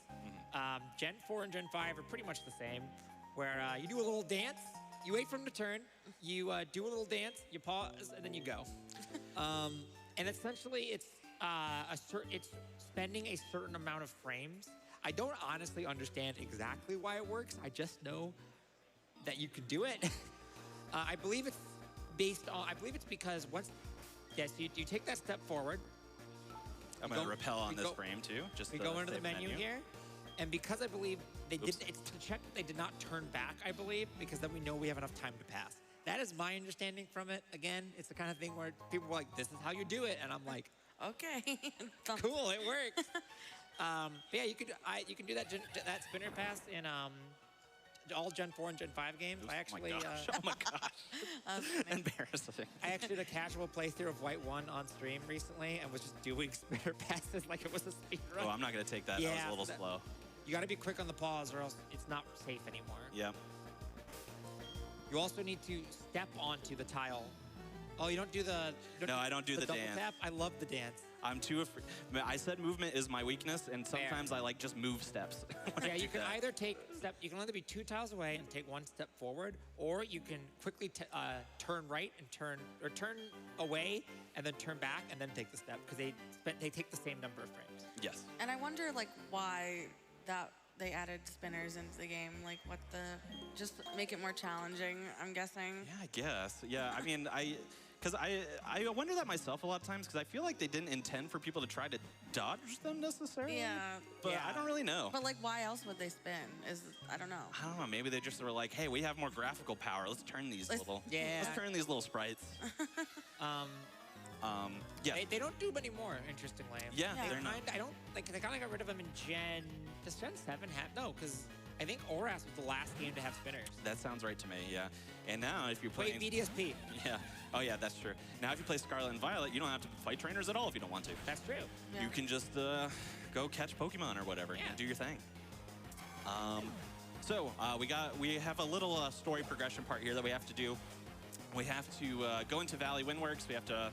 S3: Gen 4 and Gen 5 are pretty much the same, where you do a little dance, you wait for them to turn, you do a little dance, you pause, and then you go. And essentially, it's spending a certain amount of frames. I don't honestly understand exactly why it works. I just know that you can do it. I believe it's because you take that step forward,
S2: I'm going to repel on this frame too. Just
S3: we
S2: the
S3: go into the
S2: save
S3: menu here, and because I believe they did, it's to check that they did not turn back, I believe, because then we know we have enough time to pass. That is my understanding from it. Again, it's the kind of thing where people were like, this is how you do it, and I'm like,
S4: Okay.
S3: cool, it works. But yeah, you can do that spinner pass in all Gen 4 and Gen 5 games. I actually,
S2: oh my gosh. Embarrassing.
S3: I actually did a casual playthrough of White 1 on stream recently and was just doing spinner passes like it was a speed run.
S2: Oh, I'm not going to take that.
S3: Yeah,
S2: That was a little slow.
S3: You got to be quick on the pause or else it's not safe anymore.
S2: Yeah.
S3: You also need to step onto the tile. Oh, you don't do the...
S2: No, I don't do the
S3: double
S2: dance.
S3: tap? I love the dance.
S2: I'm too afraid. I said movement is my weakness, and sometimes I like just move steps. when I
S3: Yeah,
S2: do
S3: you can
S2: that.
S3: either take step. You can either be 2 tiles away and take 1 step forward, or you can quickly turn right and turn away and then turn back and then take the step because they take the same number of frames.
S2: Yes.
S4: And I wonder, like, why that they added spinners into the game. Like, just make it more challenging, I'm guessing.
S2: Yeah, I guess. Yeah, I mean, because I wonder that myself a lot of times because I feel like they didn't intend for people to try to dodge them necessarily.
S4: Yeah.
S2: But
S3: Yeah.
S2: I don't really know.
S4: But, like, why else would they spin? I don't know.
S2: I don't know. Maybe they just were like, hey, we have more graphical power. Let's turn these
S4: Let's-
S2: little.
S3: Yeah.
S2: Let's turn these little sprites. Yeah.
S3: They don't do them anymore, interestingly.
S2: Yeah, they're not.
S3: They kind of got rid of them in does Gen 7 have, no, because I think Oras was the last game to have spinners.
S2: That sounds right to me. Yeah. And now if you're playing.
S3: Wait, VDSP.
S2: Yeah. Oh yeah, that's true. Now if you play Scarlet and Violet, you don't have to fight trainers at all if you don't want to.
S3: That's true.
S4: Yeah.
S2: You can just go catch Pokemon or whatever
S3: Yeah.
S2: and do your thing. So we have a little story progression part here that we have to do. We have to go into Valley Windworks. We have to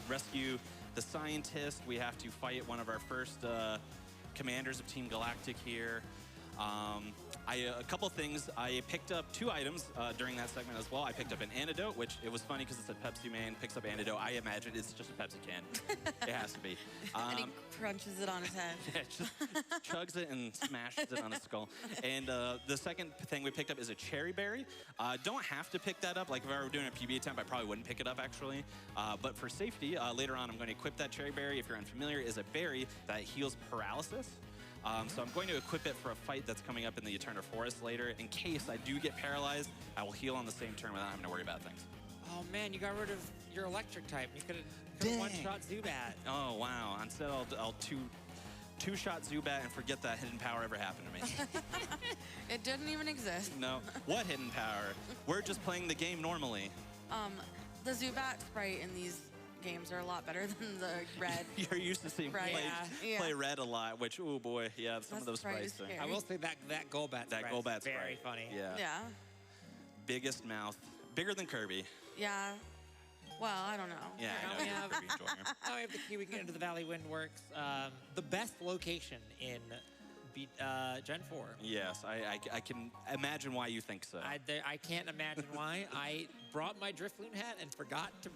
S2: rescue the scientist. We have to fight one of our first commanders of Team Galactic here. A couple things. I picked up 2 items during that segment as well. I picked up an antidote, which it was funny because it said Pepsi Man picks up antidote. I imagine it's just a Pepsi can. It has to be.
S4: And he crunches it on his head.
S2: Yeah, just chugs it and smashes it on his skull. And the second thing we picked up is a cherry berry. Don't have to pick that up. Like if I were doing a PB attempt, I probably wouldn't pick it up actually. But for safety, later on I'm going to equip that cherry berry. If you're unfamiliar, is a berry that heals paralysis. So I'm going to equip it for a fight that's coming up in the Eternal Forest later. In case I do get paralyzed, I will heal on the same turn without having to worry about things.
S3: Oh man, you got rid of your electric type. You could have
S2: Dang.
S3: one-shot Zubat.
S2: Oh wow! Instead, I'll two-shot Zubat and forget that hidden power ever happened to me.
S4: It didn't even exist.
S2: No, what hidden power? We're just playing the game normally.
S4: The Zubat sprite in these games are a lot better than the red.
S2: You're used to seeing
S4: Right.
S2: play red a lot, which oh boy, yeah, some of those
S4: Sprite is
S2: sprites.
S4: scary.
S3: I will say that Golbat
S2: That
S3: sprite
S2: Golbat
S3: is very
S2: sprite.
S3: funny.
S2: Yeah.
S4: Yeah.
S2: Biggest mouth, bigger than Kirby.
S4: Yeah. Well, I don't know.
S2: Yeah, I know.
S3: we have-
S2: Kirby Jr.
S3: Now we have the key. We can get into the Valley Windworks. The best location in Gen 4.
S2: Yes, I can imagine why you think so.
S3: I can't imagine why. I brought my Drifloon hat and forgot to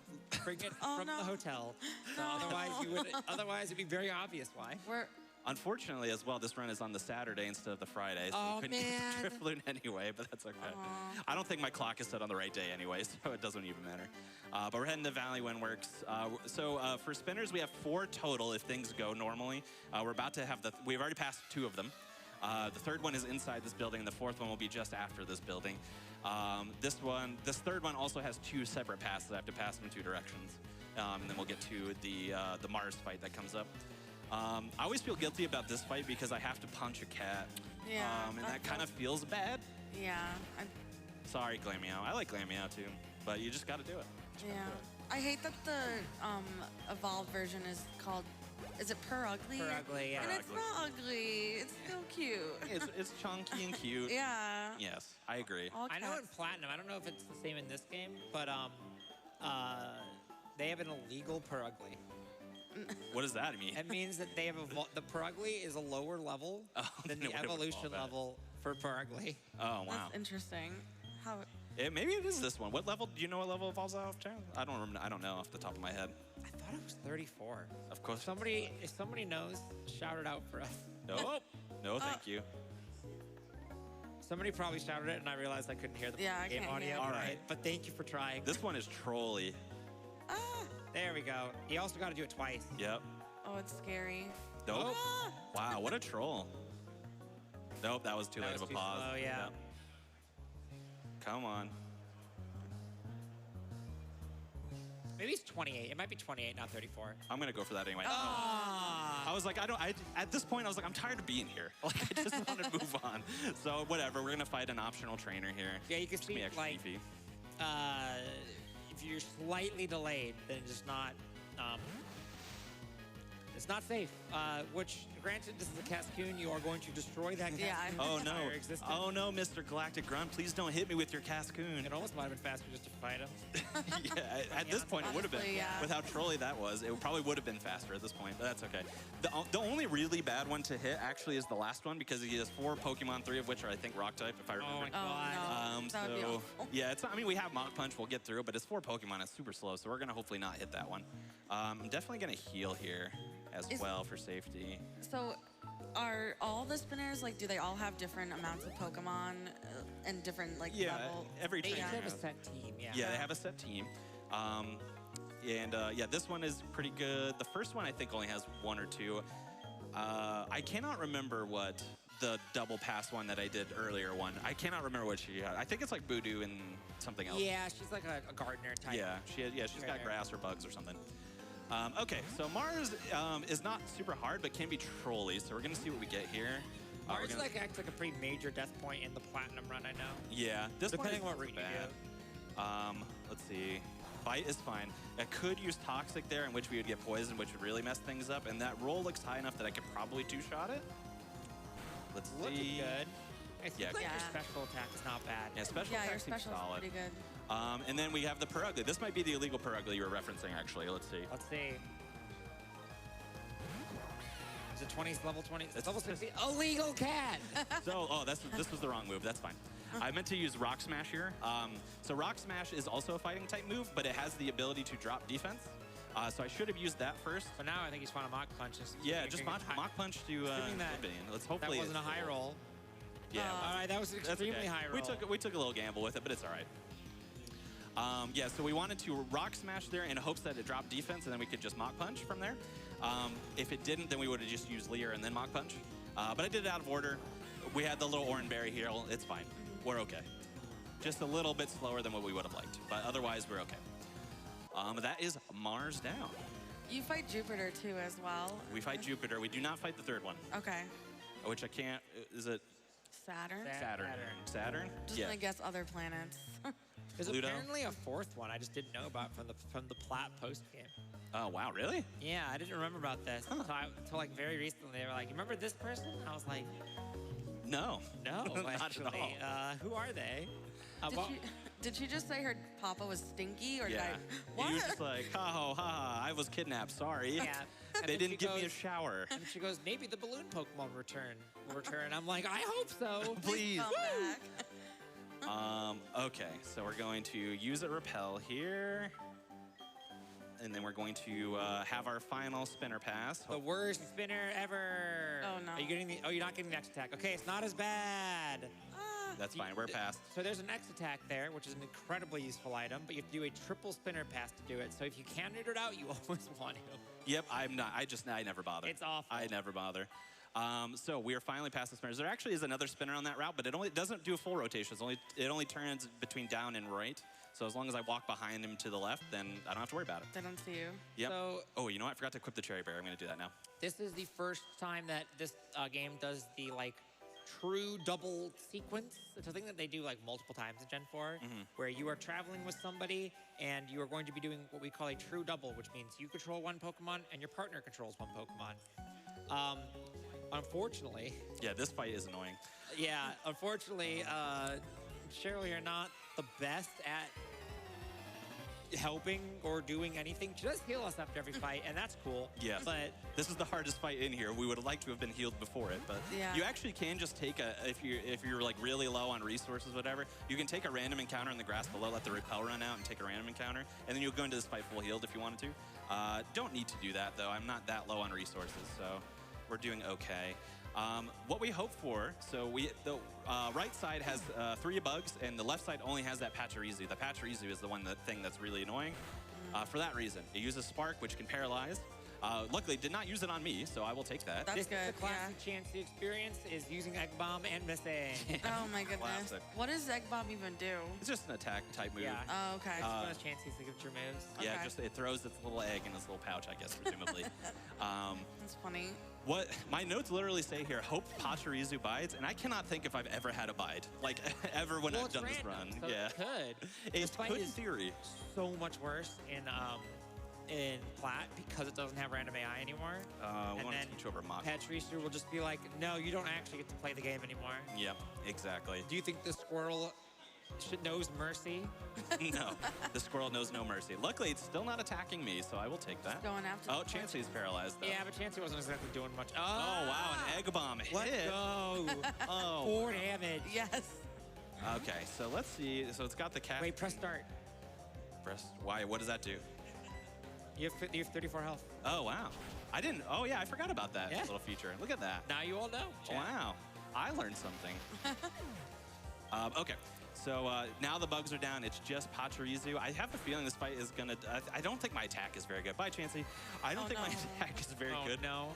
S3: bring it
S4: Oh,
S3: from
S4: no.
S3: the hotel. So
S4: No.
S3: otherwise it'd be very obvious why.
S2: Unfortunately, as well, this run is on the Saturday instead of the Friday, so
S3: Oh,
S2: we couldn't
S3: man.
S2: get the Drifloon anyway, but that's okay. I don't think my clock is set on the right day anyway, so it doesn't even matter. But we're heading to Valley Windworks. So for spinners, we have 4 total if things go normally. We're about to have we've already passed 2 of them. The third one is inside this building. The 4th one will be just after this building. This third one also has 2 separate passes. I have to pass them in 2 directions. And then we'll get to the Mars fight that comes up. I always feel guilty about this fight because I have to punch a cat.
S4: Yeah.
S2: And that kind of feels bad.
S4: Yeah.
S2: Sorry, Glameow. I like Glameow too, but you just got to do it.
S4: Yeah. I hate that the evolved version is called. Is it Purugly?
S3: Purugly, yeah.
S4: And it's not ugly. It's so cute.
S2: It's chunky and cute.
S4: Yeah.
S2: Yes, I agree.
S4: All
S3: I know in
S4: cats.
S3: Platinum, I don't know if it's the same in this game, but they have an illegal Purugly.
S2: What does that mean?
S3: It means that they have the Purugly is a lower level than
S2: then
S3: the
S2: it would
S3: evolution
S2: evolve that.
S3: level for Purugly.
S2: Oh wow.
S4: That's interesting. How?
S2: Maybe it is this one. What level? Do you know what level it falls out of? I don't remember. I don't know off the top of my head.
S3: I thought it was 34.
S2: Of course.
S3: If somebody knows, shout it out for us.
S2: Nope. No, thank you.
S3: Somebody probably shouted it, and I realized I couldn't hear the
S4: Yeah, I
S3: game
S4: can't
S3: audio.
S4: hear it.
S2: All right.
S3: But thank you for trying.
S2: This one is trolly.
S3: There we go. You also got to do it twice.
S2: Yep.
S4: Oh, it's scary.
S2: Nope. Wow, what a troll. Nope, that was too late of a
S3: too
S2: pause.
S3: slow, yeah.
S2: Yep. Come on.
S3: Maybe it's 28. It might be 28, not 34.
S2: I'm gonna go for that anyway.
S3: Ah.
S2: I was like, at this point, I was like, I'm tired of being here. Like, I just want to move on. So whatever, we're gonna fight an optional trainer here.
S3: Yeah, you can
S2: Just be
S3: see,
S2: extra
S3: like,
S2: beefy.
S3: If you're slightly delayed, then it's just not, it's not safe. Which, granted, this is a Cascoon. You are going to destroy that Cascoon.
S4: Yeah,
S2: Oh no!
S3: entire existence.
S2: Oh no, Mr. Galactic Grunt! Please don't hit me with your Cascoon.
S3: It almost might have been faster just to fight him.
S2: Yeah, at this point it would have been.
S4: Honestly, yeah.
S2: With how trolly that was, it probably would have been faster at this point, but that's okay. The only really bad one to hit actually is the last one because he has 4 Pokemon, 3 of which are I think Rock type, if I remember.
S3: Oh my god.
S4: Oh, no. That would be awful.
S2: Yeah, it's not, I mean we have Mach Punch, we'll get through it, but it's 4 Pokemon, it's super slow, so we're gonna hopefully not hit that one. I'm definitely gonna heal here as well for safety.
S4: So, are all the spinners, like, do they all have different amounts of Pokemon and different, like,
S2: Yeah,
S4: level?
S2: every
S3: They
S2: trainer
S3: each have a
S2: has.
S3: set team, yeah.
S2: Yeah, they have a set team. Yeah, this one is pretty good. The first one I think only has 1 or 2. I cannot remember what the double pass one that I did earlier one. I cannot remember what she had. I think it's like Voodoo and something else.
S3: Yeah, she's like a gardener type.
S2: Yeah, she's got
S3: Trainer.
S2: grass or bugs or something. Okay, so Mars is not super hard, but can be trolly. So we're gonna see what we get here. We're
S3: Mars
S2: gonna-
S3: like acts like a pretty major death point in the platinum run, I know.
S2: Yeah, this
S3: Depending
S2: one
S3: what route you
S2: bad. Let's see. Bite is fine. I could use Toxic there, in which we would get poisoned, which would really mess things up. And that roll looks high enough that I could probably 2-shot it. Let's
S3: Looking
S2: see.
S3: good. It seems
S2: Yeah.
S3: like your
S4: Yeah.
S3: special attack is not bad.
S2: Yeah, special
S4: Yeah, your
S2: attack seems
S4: special's
S2: solid.
S4: pretty good.
S2: And then we have the Perugly. This might be the illegal Perugly you were referencing, actually. Let's see.
S3: Let's see. Is it 20? Level 20? It's
S2: It's
S3: level
S2: just-
S3: 60. Illegal cat!
S2: So, this was the wrong move. That's fine. I meant to use Rock Smash here. So Rock Smash is also a fighting type move, but it has the ability to drop defense. So I should have used that first.
S3: But now I think he's want to Mach Punch.
S2: Yeah, just Mach Punch to
S3: Assuming that-
S2: Oblivion. Let's
S3: That
S2: hopefully
S3: wasn't a
S2: it's
S3: high
S2: full.
S3: roll.
S2: Yeah.
S3: All right, that was an
S2: That's
S3: extremely
S2: okay.
S3: high roll.
S2: We took a little gamble with it, but it's all right. Yeah, so we wanted to Rock Smash there in hopes that it dropped defense, and then we could just Mach Punch from there. If it didn't, then we would have just used Leer and then Mach Punch. But I did it out of order. We had the little Oran Berry here. It's fine. We're okay. Just a little bit slower than what we would have liked, but otherwise we're okay. That is Mars down.
S4: You fight Jupiter, too, as well.
S2: We fight Jupiter. We do not fight the third one,
S4: Okay.
S2: which I can't. Is it
S4: Saturn?
S2: Saturn? Saturn?
S4: Just
S2: Yeah.
S4: gonna guess other planets.
S3: There's
S2: Pluto.
S3: apparently a fourth one I just didn't know about from the Plat post game.
S2: Oh wow, really?
S3: Yeah, I didn't remember about this until like very recently. They were like, "You remember this person?" I was like,
S2: No.
S3: "No,
S2: Not
S3: actually.
S2: at all.
S3: Who are they?"
S4: Did she just say her papa was stinky, or
S2: Yeah.
S4: did I? What?
S2: You were just like, ha ha ha, I was kidnapped, sorry.
S3: Yeah. And
S2: They
S3: then
S2: didn't
S3: she
S2: give me a
S3: goes-
S2: shower.
S3: And she goes, "Maybe the balloon Pokemon will return." I'm like, "I hope so."
S2: Please.
S4: Come back.
S2: Okay, so we're going to use a repel here. And then we're going to have our final spinner pass.
S3: The worst spinner ever.
S4: Oh, no.
S3: Are you getting the? Oh, you're not getting the next attack. Okay, it's not as bad.
S2: That's fine, we're past.
S3: So there's an X attack there, which is an incredibly useful item, but you have to do a triple spinner pass to do it. So if you can read it out, you always want to.
S2: Yep, I'm not, I never bother.
S3: It's awful.
S2: I never bother. So we are finally past the spinners. There actually is another spinner on that route, but it doesn't do a full rotation. It only turns between down and right. So as long as I walk behind him to the left, then I don't have to worry about it.
S4: They don't see you.
S2: Yep.
S3: So
S2: Oh, you know what? I forgot to equip the cherry berry. I'm gonna do that now.
S3: this is the first time that this game does the like true double sequence. It's a thing that they do like multiple times in Gen 4, where you are traveling with somebody and you are going to be doing what we call a true double, which means you control one Pokemon and your partner controls one Pokemon. Unfortunately,
S2: Yeah, this fight is annoying.
S3: yeah, unfortunately, Cheryl, you're not the best at helping or doing anything. She does heal us after every fight, and that's cool.
S2: Yes.
S3: But
S2: This is the hardest fight in here. We would have liked to have been healed before it, but
S4: Yeah.
S2: you actually can just take if you're like really low on resources, whatever, you can take a random encounter in the grass below, let the repel run out, and take a random encounter, and then you'll go into this fight full healed if you wanted to. Don't need to do that though. I'm not that low on resources, so we're doing okay. What we hope for, so the right side has 3 bugs, and the left side only has that Pachirisu. The Pachirisu is the thing that's really annoying. For that reason, it uses Spark, which can paralyze. Luckily, did not use it on me, so I will take that.
S4: That's
S3: This is
S4: good,
S3: the classic Chansey experience, is using Egg Bomb and missing.
S4: Oh my goodness.
S2: Classic.
S4: What does Egg Bomb even do?
S2: It's just an attack type move.
S3: Yeah.
S4: Oh, okay.
S3: It's one of Chansey's signature moves.
S2: Yeah,
S4: Okay.
S2: just it throws its little egg in its little pouch, I guess, presumably.
S4: That's funny.
S2: What my notes literally say here: hope Pachirisu bides, and I cannot think if I've ever had a bide, like ever when
S3: Well,
S2: I've
S3: it's
S2: done this
S3: random,
S2: run.
S3: so
S2: Yeah,
S3: it could.
S2: it
S3: This fight
S2: could in
S3: is
S2: theory.
S3: so much worse in Plat because it doesn't have random AI anymore.
S2: We
S3: And
S2: want to
S3: then
S2: switch over Mach.
S3: Pachirisu will just be like, no, you don't actually get to play the game anymore.
S2: Yep, exactly.
S3: Do you think the squirrel knows mercy?
S2: No, the squirrel knows no mercy. Luckily, it's still not attacking me, so I will take that.
S4: Going after
S2: Oh,
S4: the
S2: Chansey's paralyzed though.
S3: Yeah, but Chansey wasn't exactly doing much.
S2: Oh wow, an egg bomb
S3: Let's
S2: hit.
S3: go.
S2: Oh.
S3: 4 damage.
S4: Yes.
S2: Okay, so let's see. So it's got the cat.
S3: Wait, press start.
S2: Press. Why? What does that do?
S3: You have 34 health.
S2: Oh wow. I didn't. Oh yeah, I forgot about that
S3: Yeah.
S2: little feature. Look at that.
S3: Now you all know. chat.
S2: Wow, I learned something. Okay, so now the bugs are down. It's just Pachirisu. I have a feeling this fight is gonna. I don't think my attack is very good. Bye, Chansey. I don't
S4: Oh,
S2: think my
S4: no.
S2: attack is very
S3: Oh,
S2: good.
S3: no.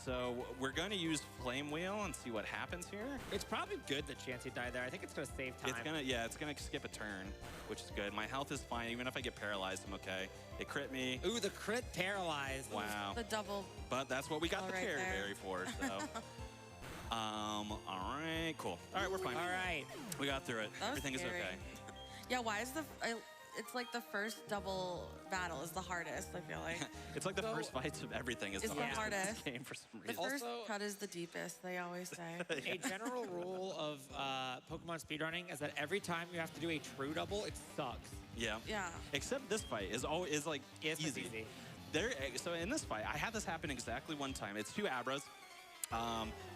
S2: So we're going to use Flame Wheel and see what happens here.
S3: It's probably good that Chansey died there. I think it's going to save time.
S2: It's gonna skip a turn, which is good. My health is fine. Even if I get paralyzed, I'm okay. It crit me.
S3: Ooh, the crit paralyzed.
S2: Wow.
S4: The double.
S2: But that's what we got
S4: All
S2: the
S4: right
S2: Cherry
S4: there.
S2: Berry for. So. All right, cool. All right, we're fine.
S3: All right.
S2: We got through it.
S4: That was
S2: Everything
S4: scary.
S2: is okay.
S4: Yeah, why is it's like the first double battle is the hardest, I feel like.
S2: It's like the
S3: So-
S2: first fights of everything is
S4: It's
S2: the
S4: the
S2: hardest in
S4: hardest.
S2: this game for some
S4: The
S2: reason.
S4: first
S3: Also-
S4: cut is the deepest, they always say.
S3: A general rule of Pokemon speedrunning is that every time you have to do a true double, it sucks.
S2: Yeah.
S4: Yeah.
S2: Except this fight is like
S3: It's
S2: easy.
S3: easy.
S2: So in this fight, I had this happen exactly one time. It's 2 Abras.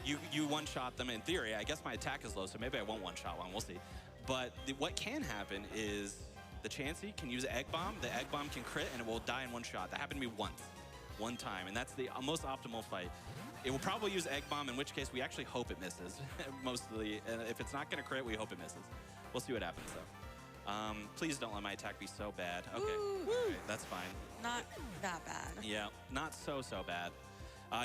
S2: You one-shot them in theory. I guess my attack is low, so maybe I won't one-shot one. We'll see. But what can happen is the Chansey can use Egg Bomb. The Egg Bomb can crit, and it will die in one shot. That happened to me one time, and that's the most optimal fight. It will probably use Egg Bomb, in which case we actually hope it misses. Mostly, if it's not going to crit, we hope it misses. We'll see what happens, though. Please don't let my attack be so bad. Okay,
S4: Woo.
S2: all right, that's fine.
S4: Not that bad.
S2: Yeah, not so bad.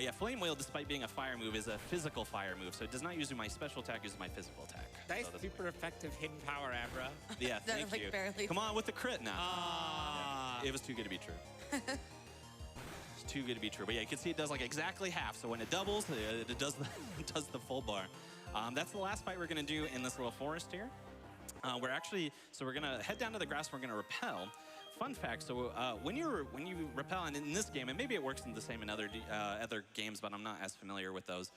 S2: Yeah, Flame Wheel, despite being a fire move, is a physical fire move, so it does not use my special attack, it uses my physical attack.
S3: Nice,
S2: So that's-
S3: super effective hidden power, Abra.
S2: Yeah,
S4: That,
S2: thank
S4: like,
S2: you.
S4: barely-
S2: Come on with the crit now.
S3: Ah.
S2: It was too good to be true. It's too good to be true. But yeah, you can see it does like exactly half. So when it doubles, it does it does the full bar. That's the last fight we're gonna do in this little forest here. We're gonna head down to the grass. We're gonna repel. Fun fact: so when you repel, and in this game, and maybe it works in the same in other games, but I'm not as familiar with those.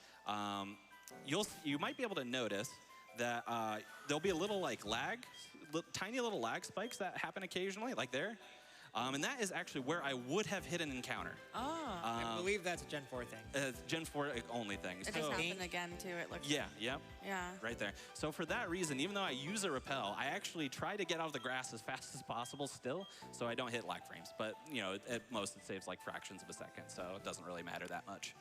S2: You might be able to notice that there'll be a little like lag, tiny little lag spikes that happen occasionally, like there. And that is actually where I would have hit an encounter.
S3: I believe that's a Gen 4 thing.
S2: Gen 4 only thing.
S4: It
S2: So-
S4: just happened again, too, it looks
S2: Yeah, yep.
S4: Yeah.
S2: Right there. So for that reason, even though I use a repel, I actually try to get out of the grass as fast as possible still, so I don't hit lag frames. But, you know, at most it saves like fractions of a second, so it doesn't really matter that much.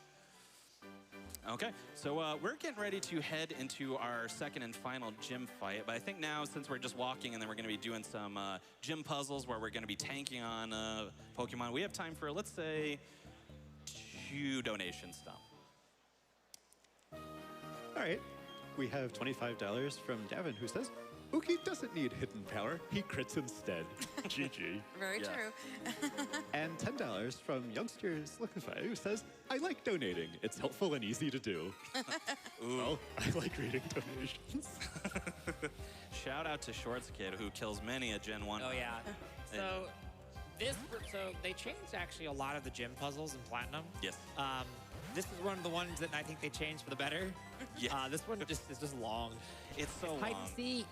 S2: Okay, so we're getting ready to head into our second and final gym fight, but I think now, since we're just walking and then we're gonna be doing some gym puzzles where we're gonna be tanking on Pokemon, we have time for, let's say, 2 donations stump.
S1: All right. We have $25 from Davin, who says, Uki doesn't need hidden power. He crits instead. GG.
S4: Very
S2: Yeah.
S4: true.
S1: And $10 from Youngsters Liquify, who says, I like donating. It's helpful and easy to do. Well, I like reading donations.
S2: Shout out to Shorts Kid, who kills many a Gen 1.
S3: Oh yeah. So they changed actually a lot of the gym puzzles in Platinum.
S2: Yes.
S3: This is one of the ones that I think they changed for the better.
S2: Yes.
S3: This one is just long.
S2: It's so
S3: Hide
S2: long.
S3: and seek.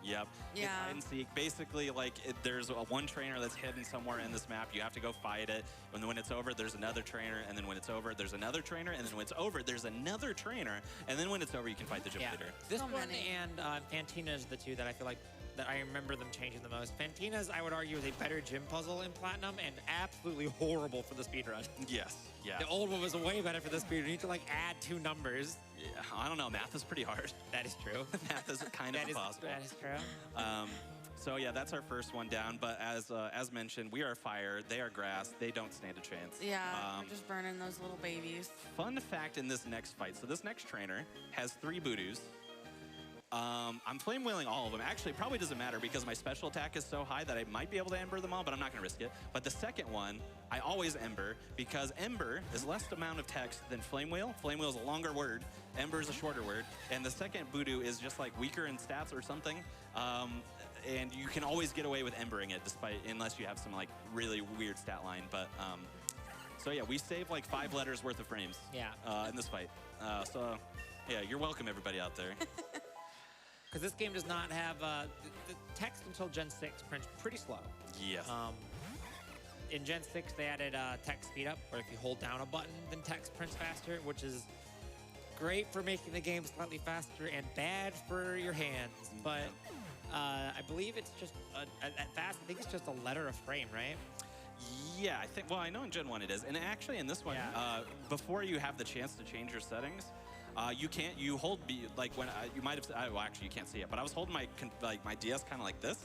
S2: Yep. It's
S4: Yeah.
S2: hide and seek. Basically, like, there's one trainer that's hidden somewhere in this map. You have to go fight it. And then when it's over, there's another trainer. And then when it's over, there's another trainer. And then when it's over, there's another trainer. And then when it's over, you can fight the gym
S3: Yeah.
S2: leader.
S3: This
S4: So
S3: one
S4: many.
S3: and Fantina's the two that I feel like that I remember them changing the most. Fantina's, I would argue, is a better gym puzzle in Platinum and absolutely horrible for the speedrun.
S2: Yes. Yeah.
S3: The old one was way better for the speedrun. You need to like add 2 numbers.
S2: Yeah. I don't know. Math is pretty hard.
S3: That is true.
S2: Math is kind of
S3: That is
S2: impossible.
S3: true.
S2: So yeah, that's our first one down. But as mentioned, we are fire. They are grass. They don't stand a chance.
S4: Yeah, we're just burning those little babies.
S2: Fun fact in this next fight. So this next trainer has 3 voodoos. I'm flame wheeling all of them. Actually, it probably doesn't matter because my special attack is so high that I might be able to ember them all, but I'm not going to risk it. But the second one, I always ember because ember is less amount of text than flame wheel. Flame wheel is a longer word. Ember is a shorter word. And the second voodoo is just like weaker in stats or something. And you can always get away with embering it unless you have some like really weird stat line. But so yeah, we saved like 5 letters worth of frames in this fight. So yeah, you're welcome everybody out there.
S3: Because this game does not have the text until Gen 6 prints pretty slow.
S2: Yes.
S3: In Gen 6, they added text speed up, where if you hold down a button, then text prints faster, which is great for making the game slightly faster and bad for your hands. But I believe it's just at fast. I think it's just a letter a frame, right?
S2: Yeah, I think. Well, I know in Gen 1 it is, and actually in this one, before you have the chance to change your settings. You can't. You hold B like when you might have. Well, actually, you can't see it. But I was holding my DS kind of like this,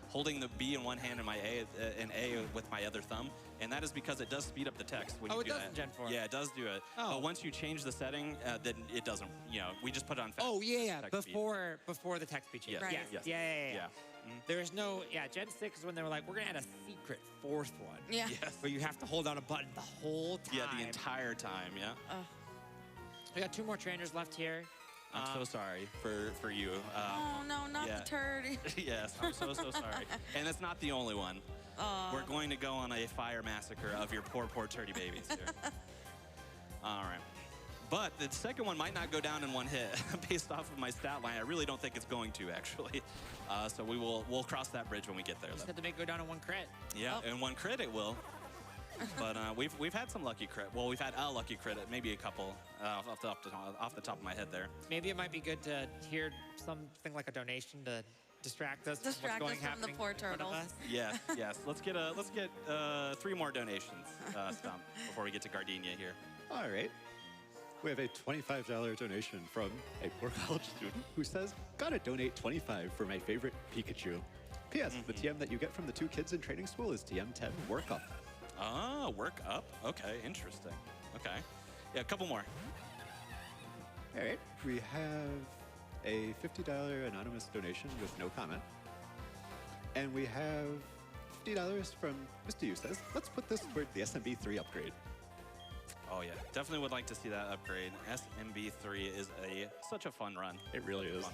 S2: holding the B in one hand and my A with my other thumb, and that is because it does speed up the text when you do that.
S3: Oh, it does in Gen 4.
S2: Yeah, it does do it.
S3: Oh.
S2: But once you change the setting, then it doesn't. You know, we just put it on fast.
S3: Oh yeah.
S2: Text speed.
S3: Before the text speed change.
S2: Yes.
S4: Right.
S3: Yes.
S2: Yes.
S3: Yeah. There is no. Yeah. Gen 6 is when they were like, we're gonna add a secret 4th one.
S4: Yeah.
S2: Yes.
S3: Where you have to hold down a button the whole time.
S2: Yeah, the entire time. Yeah.
S3: We got 2 more trainers left here.
S2: I'm so sorry for you.
S4: Oh no, not the turd.
S2: Yes, I'm so sorry. And it's not the only one. We're going to go on a fire massacre of your poor turdy babies here. All right. But the second one might not go down in one hit based off of my stat line. I really don't think it's going to, actually. So we'll cross that bridge when we get there.
S3: Just have to make it go down in 1 crit.
S2: Yeah, and 1 crit it will. But we've had some lucky crit. Well, we've had a lucky crit, maybe a couple off the top of my head there.
S3: Maybe it might be good to hear something like a donation to distract us
S4: Distract
S3: from
S4: us
S3: what's
S4: from the
S3: happening
S4: poor
S3: in front of
S4: turtles.
S3: us.
S2: Yes. Let's get 3 more donations, Stump, before we get to Gardenia here.
S1: All right. We have a $25 donation from a poor college student who says, gotta donate 25 for my favorite Pikachu. P.S. The TM that you get from the 2 kids in training school is TM10 Work Up.
S2: Ah, work up. Okay, interesting. Okay. Yeah, a couple more.
S1: All right. We have a $50 anonymous donation with no comment. And we have $50 from Mr. Yu says, let's put this toward the SMB3 upgrade.
S2: Oh yeah, definitely would like to see that upgrade. SMB3 is such a fun run.
S1: It really is.
S2: Fun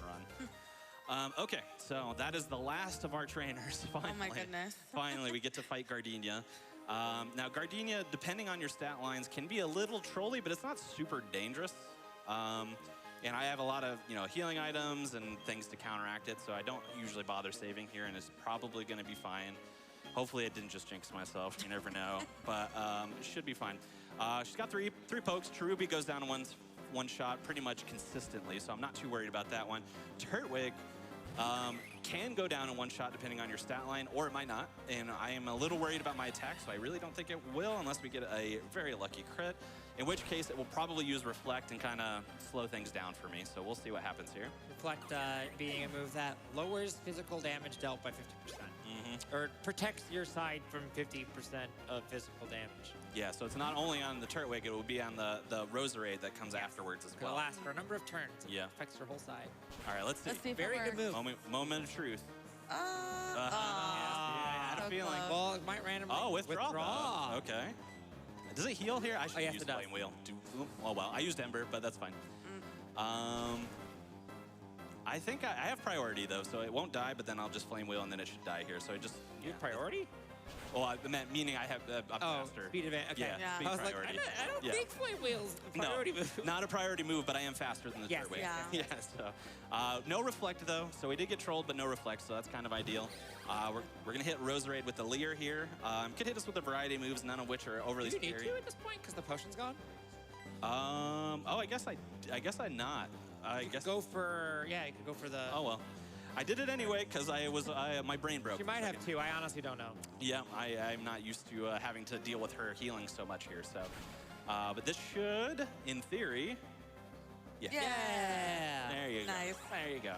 S2: run. Okay, so that is the last of our trainers. Finally.
S4: Oh my goodness.
S2: Finally, we get to fight Gardenia. Now, Gardenia, depending on your stat lines, can be a little trolly, but it's not super dangerous. And I have a lot of healing items and things to counteract it, so I don't usually bother saving here, and it's probably going to be fine. Hopefully, I didn't just jinx myself. You never know, but it should be fine. She's got three pokes. Cherubi goes down in one shot pretty much consistently, so I'm not too worried about that one. Turtwig can go down in 1 shot depending on your stat line, or it might not. And I am a little worried about my attack, so I really don't think it will unless we get a very lucky crit, in which case it will probably use Reflect and kind of slow things down for me. So we'll see what happens here.
S3: Reflect being a move that lowers physical damage dealt by 50%. Or protects your side from 50% of physical damage.
S2: Yeah, so it's not only on the Turtwig, it will be on the Roserade that comes afterwards as well.
S3: It'll last for a number of turns. It
S2: Yeah.
S3: affects your whole side.
S2: All right, let's see.
S4: Let's see if
S3: Very
S4: it
S3: good
S4: works.
S3: move.
S2: Moment of truth.
S4: Yeah,
S2: I had a
S4: so
S2: feeling.
S4: close.
S3: Well, it might randomly
S2: Oh, withdraw. though. Okay. Does it heal here? I should
S3: yes,
S2: use
S3: it does.
S2: Flame Wheel. Oh, well, I used Ember, but that's fine. I think I have priority, though, so it won't die, but then I'll just Flame Wheel, and then it should die here. So I just...
S3: You have priority?
S2: Well, I meant meaning I have I'm faster.
S3: Speed advantage. Okay.
S2: Yeah, speed
S3: I was
S2: priority.
S3: like, I don't
S2: Yeah.
S3: think Flame Wheel's a priority
S2: no,
S3: move.
S2: not a priority move, but I am faster than the
S3: Yes,
S2: Turtwig.
S4: yeah.
S2: So no Reflect, though. So we did get trolled, but no Reflect, so that's kind of ideal. We're going to hit Roserade with the Leer here. Could hit us with a variety of moves, none of which are overly
S3: Do you need
S2: scary.
S3: to at this point because the potion's gone?
S2: Oh, I guess I'm not. I guess.
S3: Go for, you could go for the...
S2: Oh, well. I did it anyway because my brain broke.
S3: You might have 2. I honestly don't know.
S2: Yeah, I'm not used to having to deal with her healing so much here. So, but this should, in theory,
S4: Yeah.
S3: Yeah.
S2: There you go.
S4: Nice.
S2: There you go.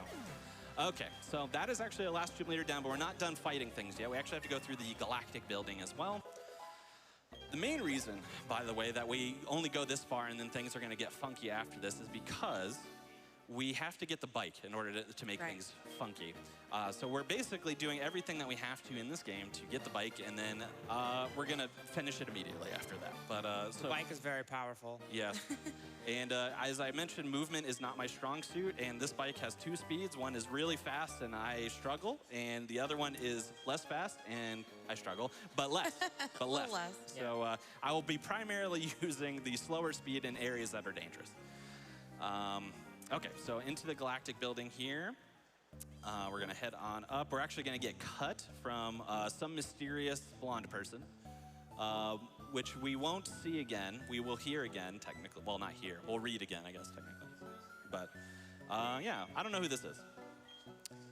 S2: Okay, so that is actually the last gym leader down, but we're not done fighting things yet. We actually have to go through the galactic building as well. The main reason, by the way, that we only go this far and then things are going to get funky after this is because we have to get the bike in order to make things funky. So we're basically doing everything that we have to in this game to get the bike, and then we're going to finish it immediately after that. But so
S3: The bike is very powerful.
S2: yes. And as I mentioned, movement is not my strong suit, and this bike has 2 speeds. One is really fast, and I struggle, and the other one is less fast, and I struggle, but less. But less.
S4: less.
S2: So I will be primarily using the slower speed in areas that are dangerous. Okay, so into the galactic building here. We're gonna head on up. We're actually gonna get cut from some mysterious blonde person, which we won't see again. We will hear again, technically. Well, not hear. We'll read again, I guess, technically. But yeah, I don't know who this is.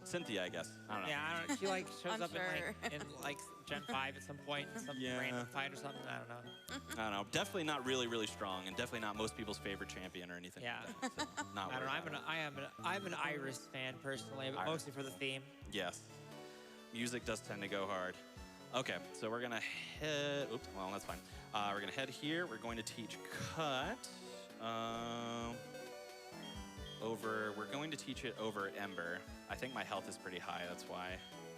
S2: Cynthia, I guess. I don't know.
S3: Yeah, I don't. She like shows
S4: I'm
S3: up
S4: sure.
S3: in like Gen 5 at some point, in some
S2: Yeah.
S3: random fight or something. I don't know.
S2: I don't know. Definitely not really, really strong, and definitely not most people's favorite champion or anything.
S3: Yeah.
S2: Like that. So not
S3: I don't know.
S2: worried about it.
S3: I'm an Iris fan personally, but
S2: Iris.
S3: mostly for the theme.
S2: Yes. Music does tend to go hard. Okay, so we're gonna head, oops, well, that's fine. We're gonna head here. We're going to teach cut we're going to teach it over Ember. I think my health is pretty high, that's why.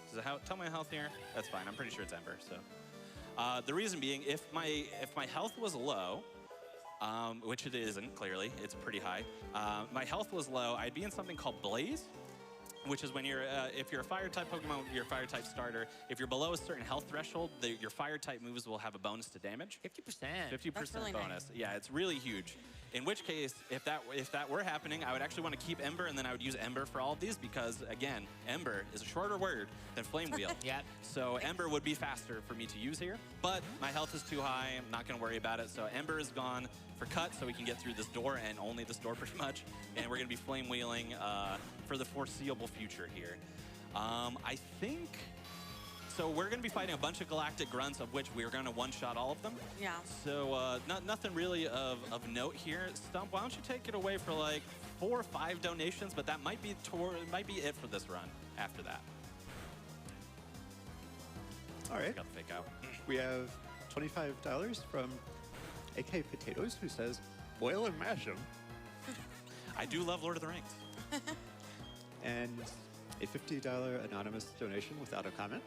S2: Does it tell my health here? That's fine, I'm pretty sure it's Ember, so. The reason being, if my health was low, which it isn't, clearly, it's pretty high. My health was low, I'd be in something called Blaze, which is when you're, if you're a fire type Pokemon, you're a fire type starter. If you're below a certain health threshold, your fire type moves will have a bonus to damage.
S3: 50%.
S2: 50%
S4: That's really
S2: bonus.
S4: nice.
S2: Yeah, it's really huge. In which case, if that were happening, I would actually want to keep Ember, and then I would use Ember for all of these because, again, Ember is a shorter word than Flame Wheel.
S3: Yep.
S2: So Ember would be faster for me to use here, but my health is too high. I'm not going to worry about it. So Ember is gone for cut, so we can get through this door and only this door pretty much. And we're going to be Flame Wheeling for the foreseeable future here. I think. So we're going to be fighting a bunch of galactic grunts, of which we're going to one-shot all of them.
S4: Yeah.
S2: So nothing really of note here. Stump, why don't you take it away for like 4 or 5 donations, but that might be it for this run after that.
S1: All right.
S2: Got the fake out.
S1: We have $25 from AK Potatoes, who says, boil and mash them.
S2: I do love Lord of the Rings.
S1: And a $50 anonymous donation without a comment.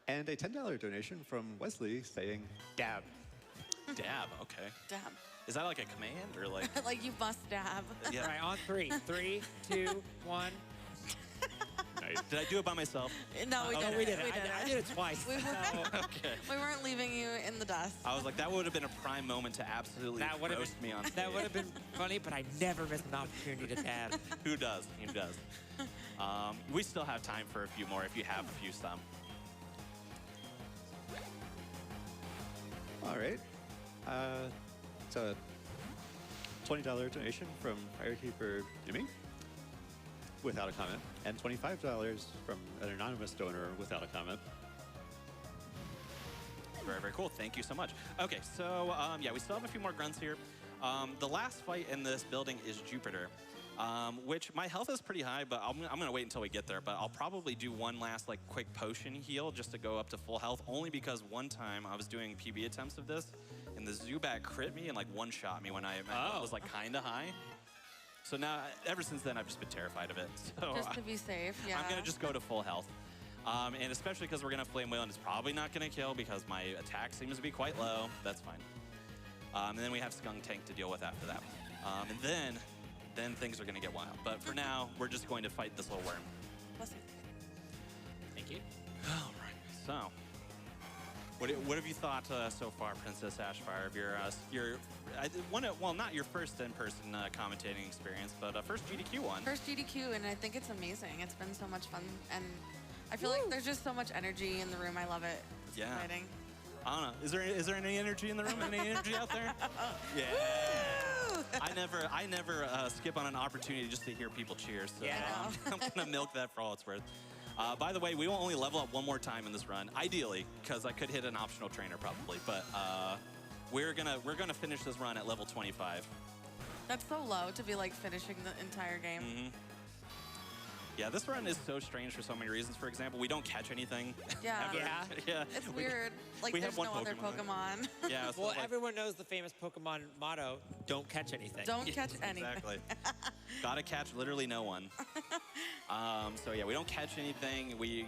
S1: And a $10 donation from Wesley saying, dab.
S2: Dab, okay.
S4: Dab.
S2: Is that like a command or like?
S4: Like you must dab.
S2: Yeah.
S3: All right, on 3. 3, 2, 1.
S1: Nice.
S2: Did I do it by myself?
S4: No, we didn't.
S3: We did it.
S4: We did
S3: I did it twice.
S4: We weren't,
S2: Okay.
S4: we weren't leaving you in the dust.
S2: I was like, that would have been a prime moment to absolutely
S3: That would have
S2: roast me on stage.
S3: That would have been funny, but I never missed an opportunity to dab.
S2: Who does? Who does? We still have time for a few more if you have a few Stump.
S1: All right. It's a $20 donation from Firekeeper Jimmy without a comment, and $25 from an anonymous donor without a comment.
S2: Very, very cool. Thank you so much. Okay, so yeah, we still have a few more grunts here. The last fight in this building is Jupiter, which my health is pretty high, but I'm going to wait until we get there. But I'll probably do one last like quick potion heal just to go up to full health, only because one time I was doing PB attempts of this, and the Zubat crit me and like one-shot me when my health was like kind of high. So now, ever since then, I've just been terrified of it. So
S4: Just to be safe, yeah.
S2: I'm going to just go to full health. And especially because we're going to Flame Wheel, and it's probably not going to kill because my attack seems to be quite low. That's fine. And then we have Skunk Tank to deal with after that. And then things are going to get wild. But for now, we're just going to fight this little worm.
S4: Bless you.
S3: Thank you.
S2: All right. So, what have you thought so far, Princess Ashfire, of well, not your first in-person commentating experience, but first GDQ one.
S4: First GDQ, and I think it's amazing. It's been so much fun, and I feel like there's just so much energy in the room. I love it. It's
S2: Yeah.
S4: exciting.
S2: I don't know. Is there any energy in the room? Any energy out there? Yeah.
S4: Woo!
S2: I never skip on an opportunity just to hear people cheer. So
S3: Yeah.
S2: I'm gonna milk that for all it's worth. By the way, we will only level up one more time in this run, ideally, because I could hit an optional trainer probably. But we're gonna finish this run at level 25.
S4: That's so low to be like finishing the entire game.
S2: Yeah, this run is so strange for so many reasons. For example, we don't catch anything.
S4: Yeah.
S2: ever.
S3: Yeah.
S2: Yeah.
S4: It's weird. Like,
S2: we
S4: there's
S2: have one
S4: no other Pokemon.
S2: Yeah. So
S3: Well,
S2: like,
S3: everyone knows the famous Pokemon motto: "Don't catch anything."
S4: Don't catch anything.
S2: Exactly. Gotta catch literally no one. So yeah, we don't catch anything. We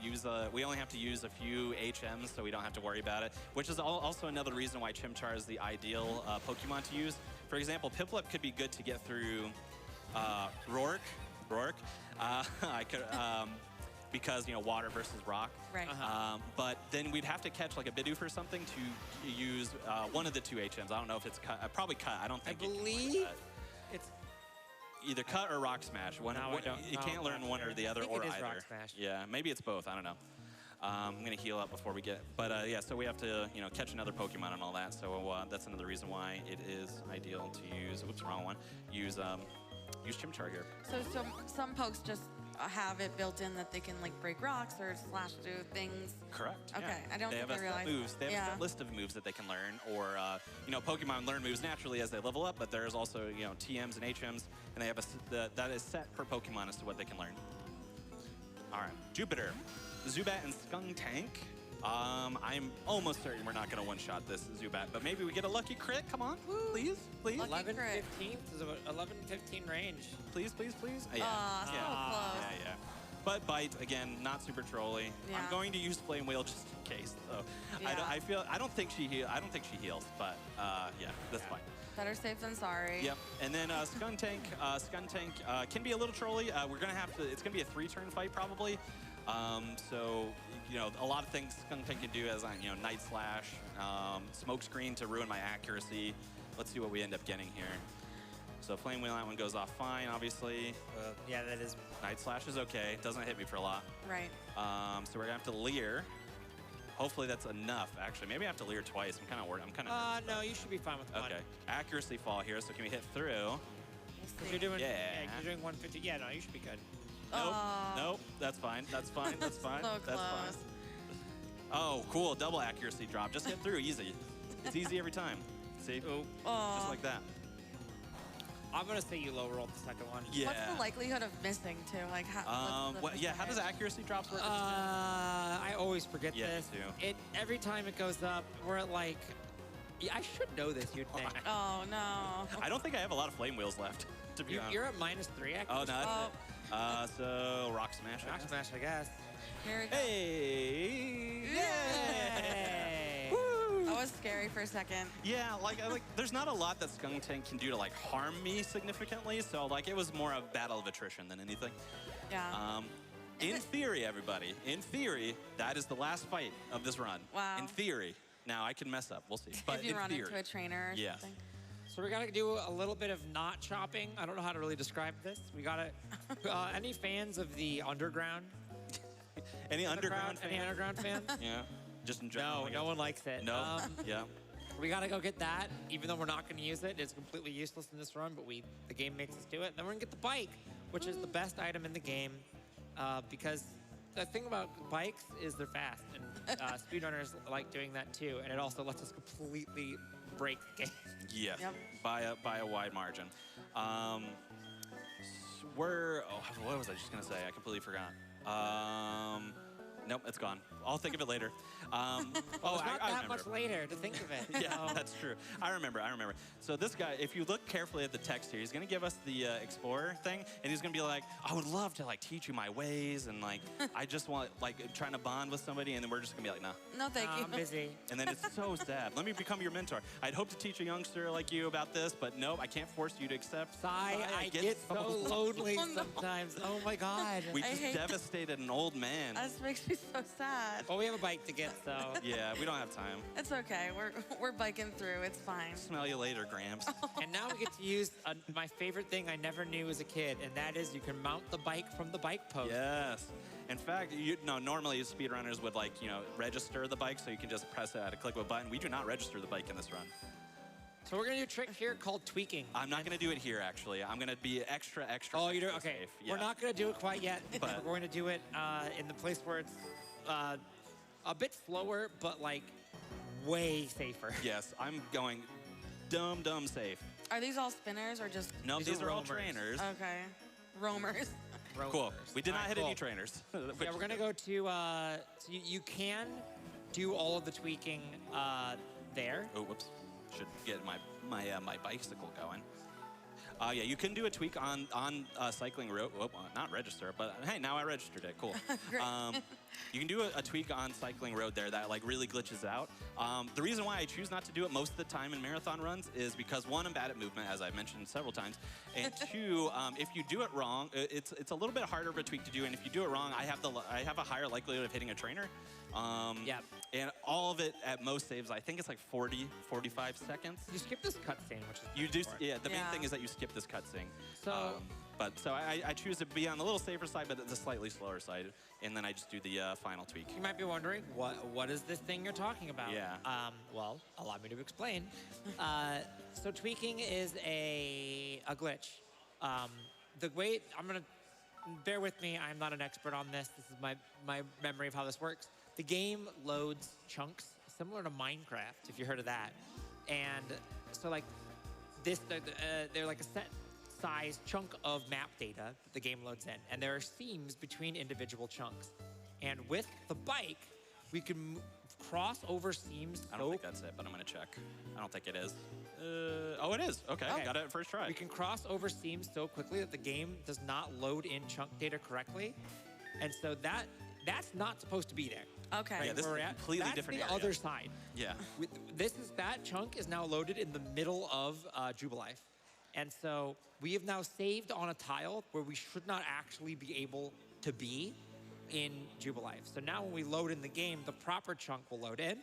S2: only have to use a few HMs, so we don't have to worry about it. Which is also another reason why Chimchar is the ideal Pokemon to use. For example, Piplup could be good to get through Rourke. I could. Because, water versus rock.
S4: Right.
S2: But then we'd have to catch like a Bidoof or something to use one of the two HMs. I don't know if it's cut. Probably cut. I don't
S3: I
S2: think it can
S3: believe
S2: be cut.
S3: it's.
S2: Either cut or rock smash. You can't learn one or the other
S3: I think
S2: or
S3: it is
S2: either.
S3: rock smash.
S2: Yeah, maybe it's both. I don't know. I'm gonna heal up before we get. But yeah, so we have to catch another Pokemon and all that. So that's another reason why it is ideal to use. Whoops, wrong one. Use Chimchar here.
S4: So some pokes just have it built in that they can like break rocks or slash through things.
S2: Correct.
S4: Okay,
S2: yeah.
S4: I don't
S2: they
S4: think
S2: have
S4: I
S2: a set
S4: realized.
S2: moves. They have
S4: Yeah.
S2: a set list of moves that they can learn, or Pokemon learn moves naturally as they level up. But there's also TMs and HMs, and they have that is set per Pokemon as to what they can learn. All right, Jupiter, Zubat, and Skuntank. I'm almost certain we're not going to one-shot this Zubat, but maybe we get a lucky crit. Come on, please.
S4: Lucky
S3: 11,
S4: crit.
S3: 15 is about 11, 15 range.
S2: Please. Yeah.
S4: Aw, so close.
S2: Yeah. But Bite, again, not super trolly.
S4: Yeah.
S2: I'm going to use Flame Wheel just in case, though.
S4: Yeah.
S2: I don't think she heals, but yeah, that's fine.
S4: Better safe than sorry.
S2: Yep. And then Skuntank can be a little trolly. It's gonna be a 3-turn fight probably. So a lot of things Skuntank can do as Night Slash, Smoke Screen to ruin my accuracy. Let's see what we end up getting here. So Flame Wheel, that one goes off fine, obviously.
S3: Yeah, that is.
S2: Night Slash is okay. Doesn't hit me for a lot.
S4: Right.
S2: So we're gonna have to leer. Hopefully that's enough, actually. Maybe I have to leer twice. I'm kind of worried. I'm kind of
S3: No, you should be fine with one.
S2: Okay. Accuracy fall here, so can we hit through?
S4: We'll
S3: Because
S4: see.
S3: you're doing,
S2: Yeah.
S3: you're doing 150. Yeah, no, you should be good.
S2: Nope.
S4: Aw.
S2: Nope. That's fine. That's fine. That's fine.
S4: So
S2: That's fine.
S4: close.
S2: Oh, cool. Double accuracy drop. Just hit through. Easy. It's easy every time. See?
S3: Oh,
S4: Aw.
S2: Just like that.
S3: I'm gonna say you low rolled the second one.
S2: Yeah.
S4: What's the likelihood of missing too? Like how? what's the
S2: How does
S4: percentage?
S2: accuracy drops work?
S3: I always forget
S2: Yeah, me
S3: this.
S2: too.
S3: Every time it goes up, we're at like, yeah, I should know this. You'd think.
S4: Oh no.
S2: I don't think I have a lot of flame wheels left, to be honest.
S3: You're at -3 accuracy.
S2: Oh, no.
S4: Oh,
S2: That's it. So, Rock Smash. I
S3: Rock
S2: guess.
S3: smash, I guess.
S4: here we go.
S2: Hey!
S3: Yay!
S4: That was scary for a second.
S2: Yeah, like there's not a lot that Skuntank can do to like harm me significantly, so like it was more a battle of attrition than anything.
S4: Yeah.
S2: In theory, everybody, in theory, that is the last fight of this run.
S4: Wow.
S2: In theory. Now I can mess up, we'll see. But
S4: if you
S2: in
S4: run
S2: theory.
S4: into a trainer or
S2: Yes.
S4: something.
S3: So we're gonna do a little bit of knot chopping. I don't know how to really describe this. We gotta. Any fans of the underground?
S2: Any underground
S3: Any
S2: fan?
S3: underground fans?
S2: Yeah. Just in general.
S3: No,
S2: I
S3: no
S2: guess.
S3: one likes it.
S2: No. Yeah.
S3: We gotta go get that, even though we're not gonna use it. It's completely useless in this run, but the game makes us do it. Then we're gonna get the bike, which is the best item in the game, because the thing about bikes is they're fast, and speedrunners like doing that too, and it also lets us completely break the game.
S2: Yes.
S4: Yep.
S2: By a wide margin. What was I just gonna say? I completely forgot. Nope, it's gone. I'll think of it later.
S3: It's not
S2: I
S3: that
S2: remember.
S3: much later to think of it.
S2: Yeah, that's true. I remember. So this guy, if you look carefully at the text here, he's gonna give us the Explorer thing, and he's gonna be like, I would love to like teach you my ways, and like, I just want like trying to bond with somebody, and then we're just gonna be like, no.
S4: No, thank you.
S3: I'm busy.
S2: And then it's so sad. Let me become your mentor. I'd hope to teach a youngster like you about this, but nope, I can't force you to accept.
S3: Sigh, I get so lonely
S4: Oh, no.
S3: sometimes. Oh my God.
S2: We
S4: I
S2: just
S4: hate that.
S2: devastated an old man.
S4: That just makes me so sad.
S3: Well, we have a bike to get, so.
S2: Yeah, we don't have time.
S4: It's okay. We're biking through. It's fine.
S2: Smell you later, Gramps.
S3: And now we get to use my favorite thing I never knew as a kid, and that is you can mount the bike from the bike post.
S2: Yes. In fact, normally speedrunners would register the bike, so you can just press it at a click of a button. We do not register the bike in this run.
S3: So we're gonna do a trick here called tweaking.
S2: I'm not gonna do it here, actually. I'm gonna be extra.
S3: Oh, you do?
S2: extra
S3: Okay.
S2: safe.
S3: We're
S2: Yeah.
S3: not gonna do it quite yet.
S2: But-
S3: We're going to do it in the place where it's a bit slower, but like way safer.
S2: Yes, I'm going dumb safe.
S4: Are these all spinners or just?
S2: No,
S3: These
S2: these
S3: are
S2: are all
S3: roamers.
S2: trainers.
S4: Okay. Roamers.
S3: row
S2: Cool.
S3: first.
S2: We did not
S3: All right,
S2: hit
S3: cool.
S2: any trainers.
S3: Yeah, we're gonna go to. So you can do all of the tweaking there.
S2: Oh, whoops. Should get my bicycle going. Yeah, you can do a tweak on cycling road. Whoop, not register, but hey, now I registered it. Cool.
S4: Great.
S2: You can do a tweak on cycling road there that like really glitches out. The reason why I choose not to do it most of the time in marathon runs is because one, I'm bad at movement, as I've mentioned several times, and two, if you do it wrong, it's a little bit harder of a tweak to do. And if you do it wrong, I have a higher likelihood of hitting a trainer.
S3: Yeah.
S2: And all of it at most saves, I think it's like 40, 45 seconds.
S3: You skip this cutscene, which is
S2: You do, yeah. The main
S4: Yeah.
S2: thing is that you skip this cutscene.
S3: So-
S2: So I choose to be on the little safer side, but the slightly slower side, and then I just do the final tweak.
S3: You might be wondering, what is this thing you're talking about?
S2: Yeah.
S3: Well, allow me to explain. So tweaking is a glitch. The way, bear with me, I'm not an expert on this. This is my memory of how this works. The game loads chunks similar to Minecraft, if you heard of that. And so like this, they're like a set size chunk of map data that the game loads in. And there are seams between individual chunks. And with the bike, we can cross over seams.
S2: I don't think that's it, but I'm gonna check. I don't think it is. Oh, it is. Okay, got it first try.
S3: We can cross over seams so quickly that the game does not load in chunk data correctly. And so that's not supposed to be there.
S4: Okay.
S2: Yeah, this is
S3: Where
S2: a
S3: we're at,
S2: completely
S3: that's
S2: different
S3: the
S2: area.
S3: other side.
S2: Yeah.
S3: That chunk is now loaded in the middle of Jubilife. And so we have now saved on a tile where we should not actually be able to be in Jubilife. So now when we load in the game, the proper chunk will load in.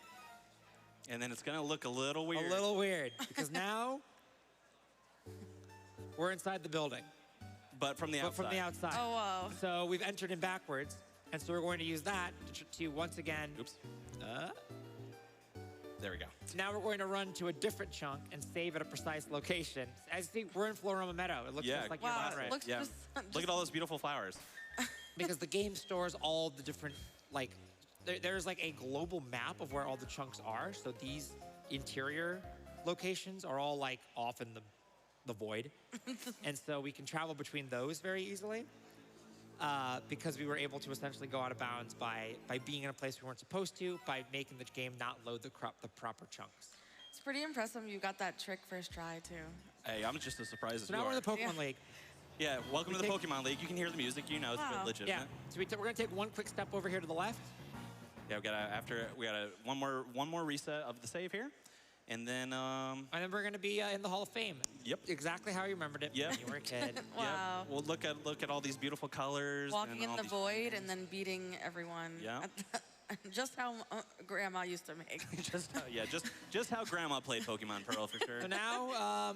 S2: And then it's gonna look a little weird.
S3: A little weird, because now we're inside the building,
S2: But from the
S3: but
S2: outside.
S3: from the outside.
S4: Oh, wow.
S3: So we've entered in backwards, and so we're going to use that to once again.
S2: Oops. There we go.
S3: Now we're going to run to a different chunk and save at a precise location. As you see, we're in Floroma Meadow. It looks
S2: Yeah,
S3: just like
S4: Wow,
S3: your
S4: it
S3: Monterey.
S4: looks
S2: Yeah.
S4: just,
S2: Look at all those beautiful flowers.
S3: Because the game stores all the different, like, there's like a global map of where all the chunks are. So these interior locations are all like off in the void. And so we can travel between those very easily because we were able to essentially go out of bounds by being in a place we weren't supposed to, by making the game not load the proper chunks.
S4: It's pretty impressive you got that trick first try, too.
S2: Hey, I'm just as surprised as
S3: So
S2: you
S3: now
S2: are.
S3: we're in the Pokemon
S4: Yeah.
S3: League.
S2: Yeah, welcome to the
S3: take-
S2: Pokemon League. You can hear the music. You know it's
S4: Wow.
S2: legitimate.
S3: Yeah. So we're gonna take one quick step over here to the left.
S2: Yeah, we got one more reset of the save here, and then
S3: And then we're gonna be in the Hall of Fame.
S2: Yep.
S3: Exactly how you remembered it
S2: Yep.
S3: when you were a kid.
S4: Wow.
S2: yeah, we'll look at all these beautiful colors.
S4: Walking
S2: and
S4: in
S2: all
S4: the
S2: these-
S4: void and then beating everyone.
S2: Yeah.
S4: Just how Grandma used to make.
S2: just how Grandma played Pokemon Pearl for sure.
S3: So now,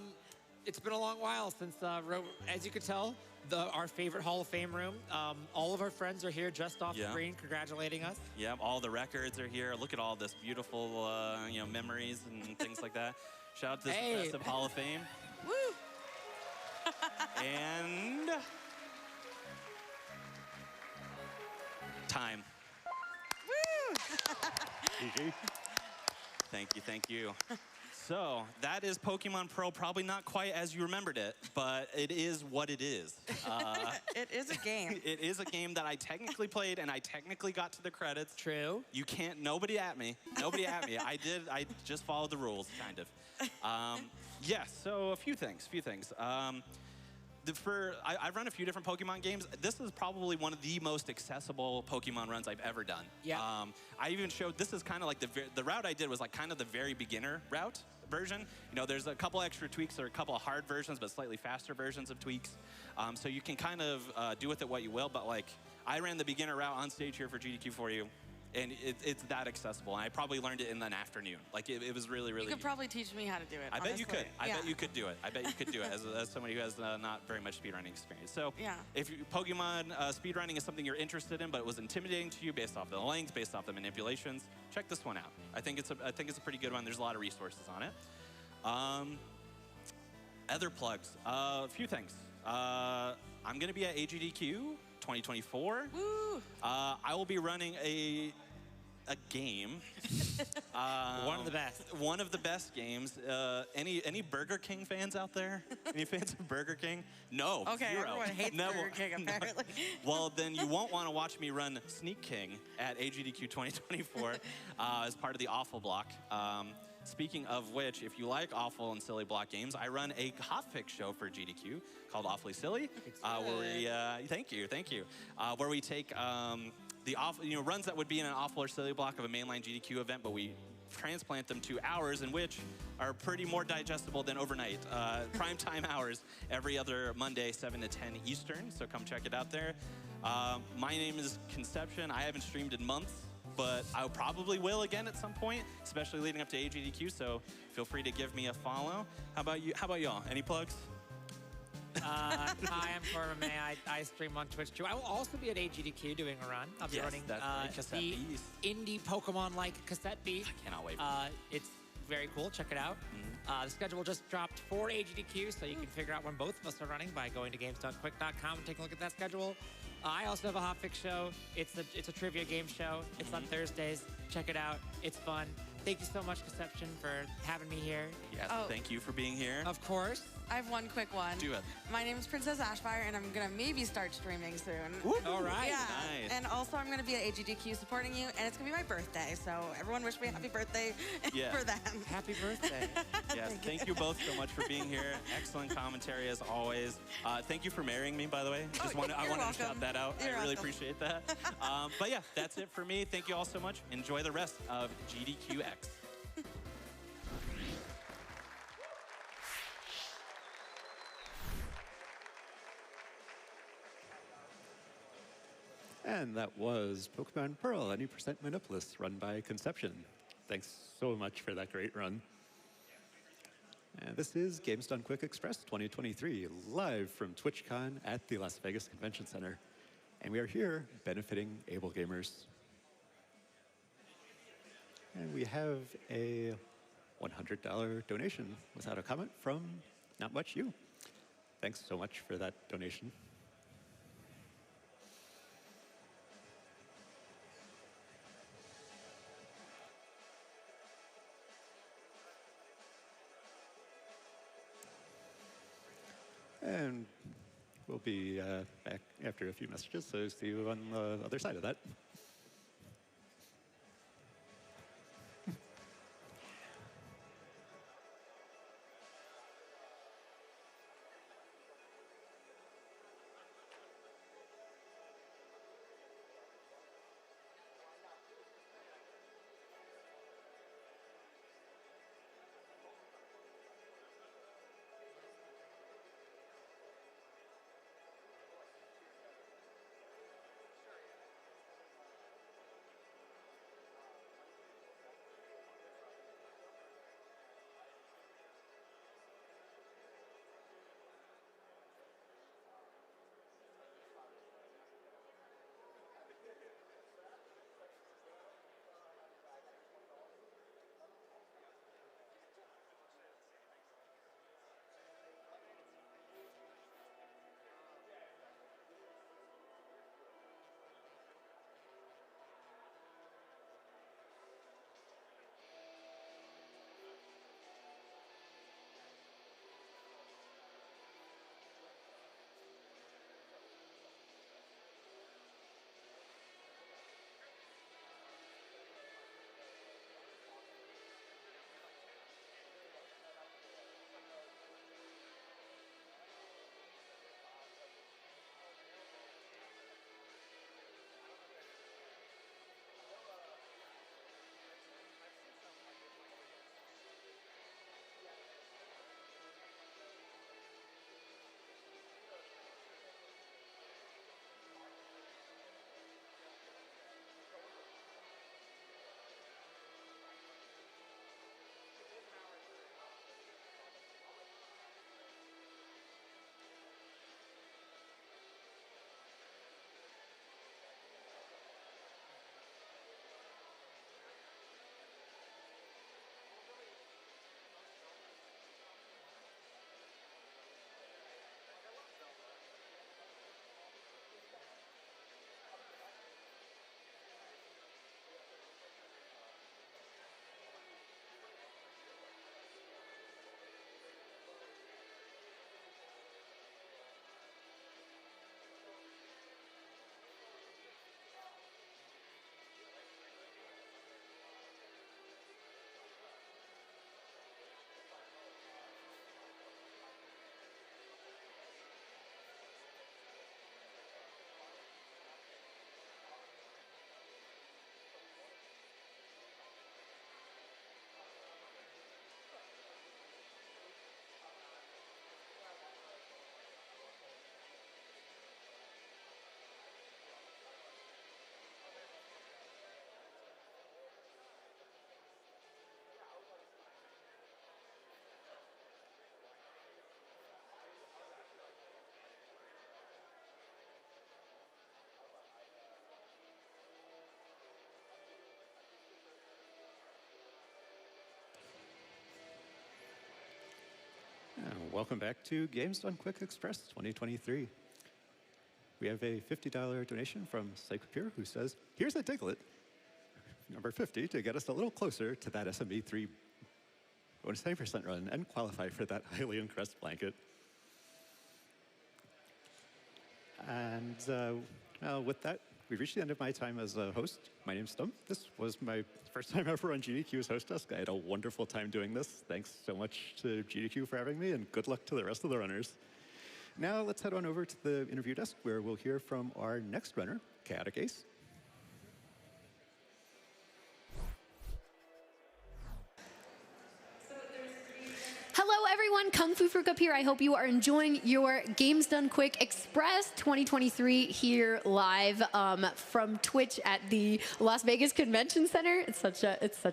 S3: it's been a long while since, as you could tell, our favorite Hall of Fame room. All of our friends are here just off
S2: Yeah.
S3: screen congratulating us.
S2: Yeah, all the records are here. Look at all this beautiful, memories and things like that. Shout out to this
S3: Hey.
S2: impressive Hall of Fame.
S4: Woo!
S2: And time.
S4: Woo!
S2: Thank you. So that is Pokemon Pearl. Probably not quite as you remembered it, but it is what it is.
S4: It is a game.
S2: It is a game that I technically played and I technically got to the credits.
S3: True.
S2: You can't, nobody at me. I just followed the rules, kind of. Yes, so a few things. I've run a few different Pokemon games. This is probably one of the most accessible Pokemon runs I've ever done.
S3: Yeah.
S2: I even showed, this is kind of like the route I did was like kind of the very beginner route version. You know, there's a couple extra tweaks or a couple of hard versions, but slightly faster versions of tweaks. So you can kind of do with it what you will, but like I ran the beginner route on stage here for GDQ for you. And it's that accessible. And I probably learned it in an afternoon. Like it was really, really.
S4: You could probably teach me how to do it.
S2: I bet you could.
S4: honestly.
S2: I bet you could do it. I bet you could do it as somebody who has not very much speedrunning experience. So
S4: Yeah.
S2: if Pokemon speedrunning is something you're interested in, but it was intimidating to you based off the length, based off the manipulations, check this one out. I think it's a pretty good one. There's a lot of resources on it. Other plugs. A few things. I'm going to be at AGDQ 2024.
S4: Woo!
S2: I will be running a game.
S3: One of the best.
S2: One of the best games. Any Burger King fans out there? Any fans of Burger King? No.
S4: Okay,
S2: zero.
S4: everyone hates
S2: No.
S4: Burger King, apparently.
S2: Well, then you won't want to watch me run Sneak King at AGDQ 2024 as part of the Awful Block. Speaking of which, if you like awful and silly block games, I run a hotfix show for GDQ called Awfully Silly, where we thank you, where we take the awful, runs that would be in an awful or silly block of a mainline GDQ event, but we transplant them to hours in which are pretty more digestible than overnight. Prime time hours every other Monday, 7 to 10 Eastern. So come check it out there. My name is Konception. I haven't streamed in months, but I probably will again at some point, especially leading up to AGDQ. So feel free to give me a follow. How about you? How about y'all? Any plugs?
S3: Hi, I'm corvimae. I stream on Twitch too. I will also be at AGDQ doing a run. I'll be running the indie Pokemon-like cassette bee.
S2: I cannot wait.
S3: It's very cool. Check it out. The schedule just dropped for AGDQ, so you can figure out when both of us are running by going to games.quick.com and taking a look at that schedule. I also have a hotfix show. It's a trivia game show. It's on Thursdays. Check it out. It's fun. Thank you so much, Konception, for having me here.
S2: Yes, thank you for being here.
S3: Of course.
S4: I have one quick one.
S2: Do it.
S4: My name is Princessashfire, and I'm gonna maybe start streaming soon.
S2: Woo.
S3: All right.
S4: Yeah.
S2: Nice.
S4: And also, I'm gonna be at AGDQ supporting you, and it's gonna be my birthday. So everyone, wish me a happy birthday for them.
S3: Happy birthday.
S2: Yes, thank you both so much for being here. Excellent commentary as always. Thank you for marrying me, by the way. I wanted to shout that out. I really appreciate that. But yeah, that's it for me. Thank you all so much. Enjoy the rest of GDQX.
S1: And that was Pokemon Pearl, any percent Monopolist, run by Konception. Thanks so much for that great run. And this is Games Done Quick Express 2023, live from TwitchCon at the Las Vegas Convention Center. And we are here benefiting Able Gamers. And we have a $100 donation without a comment from Not Much You. Thanks so much for that donation. And we'll be back after a few messages, so see you on the other side of that. welcome back to Games Done Quick Express 2023. We have a $50 donation from Psychopure who says, here's a Diglett, number 50, to get us a little closer to that SME3 bonus 90% run and qualify for that Hylian Crest blanket. And with that, we've reached the end of my time as a host. My name's Stump. This was my first time ever on GDQ's host desk. I had a wonderful time doing this. Thanks so much to GDQ for having me, and good luck to the rest of the runners. Now let's head on over to the interview desk where we'll hear from our next runner, Chaotic Ace.
S5: Hello everyone, kungfufruitcup here. I hope you are enjoying your Games Done Quick Express 2023 here live from Twitch at the Las Vegas Convention Center. It's such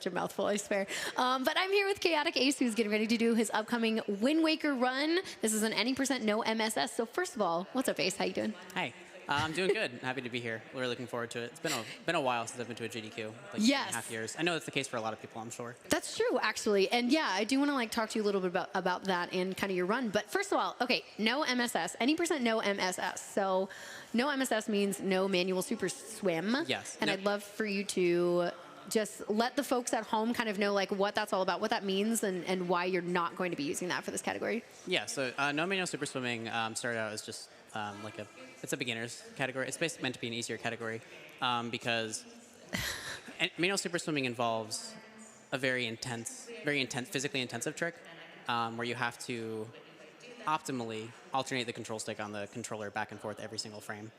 S5: a mouthful, I swear. But I'm here with Chaotic Ace, who's getting ready to do his upcoming Wind Waker run. This is an any % no MSS. So first of all, what's up, Ace? How you doing?
S6: Hi. I'm doing good. Happy to be here. Really looking forward to it. It's been a while since I've been to a GDQ, like
S5: yes.
S6: 2.5 years. I know that's the case for a lot of people, I'm sure.
S5: That's true, actually. And yeah, I do want to talk to you a little bit about that and kind of your run. But first of all, okay, no MSS, any % no MSS. So no MSS means no manual super swim.
S6: Yes.
S5: And I'd love for you to just let the folks at home kind of know what that's all about, what that means, and why you're not going to be using that for this category.
S6: Yeah, so no manual super swimming started out as just it's a beginner's category. It's basically meant to be an easier category because manual super swimming involves a very intense, physically intensive trick where you have to optimally alternate the control stick on the controller back and forth every single frame.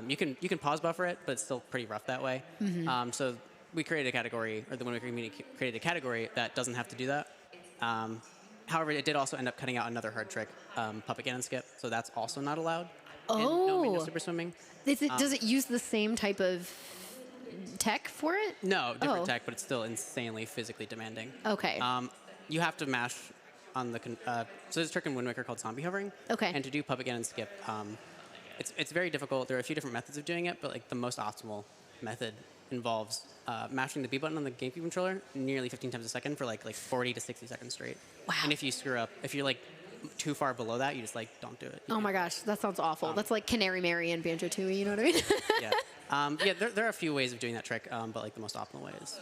S6: You can pause buffer it, but it's still pretty rough that way. Mm-hmm. So we created a category, or the Wind Waker community created a category that doesn't have to do that. However, it did also end up cutting out another hard trick, puppet cannon skip, so that's also not allowed.
S5: Oh.
S6: In no manual super swimming.
S5: Does it use the same type of tech for it?
S6: No, different tech, but it's still insanely physically demanding.
S5: Okay.
S6: You have to mash on the so there's a trick in Wind Waker called zombie hovering.
S5: Okay.
S6: And to do puppet cannon skip, it's very difficult. There are a few different methods of doing it, but the most optimal method involves mashing the B button on the GameCube controller nearly 15 times a second for like 40 to 60 seconds straight.
S5: Wow.
S6: And if you screw up, if you're too far below that, you just don't do it.
S5: Oh my gosh, that sounds awful. That's like Canary Mary and Banjo-Tooie, you know what I mean?
S6: Yeah. There are a few ways of doing that trick, but the most optimal way is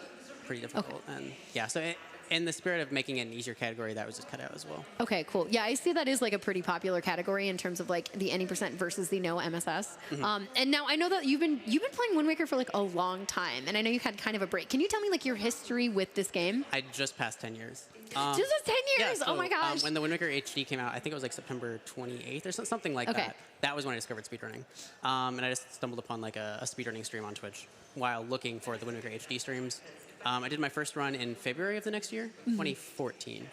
S6: pretty difficult. Okay. And yeah, so in the spirit of making it an easier category, that was just cut out as well.
S5: Okay, cool. Yeah, I see that is a pretty popular category in terms of the any % versus the no MSS. Mm-hmm. And now I know that you've been playing Wind Waker for a long time, and I know you had kind of a break. Can you tell me your history with this game?
S6: I just passed 10 years.
S5: Just 10 years?
S6: Yeah, so,
S5: oh my gosh.
S6: When the Wind Waker HD came out, I think it was September 28th or something like that. That was when I discovered speedrunning. And I just stumbled upon a speedrunning stream on Twitch while looking for the Wind Waker HD streams. I did my first run in February of the next year, 2014.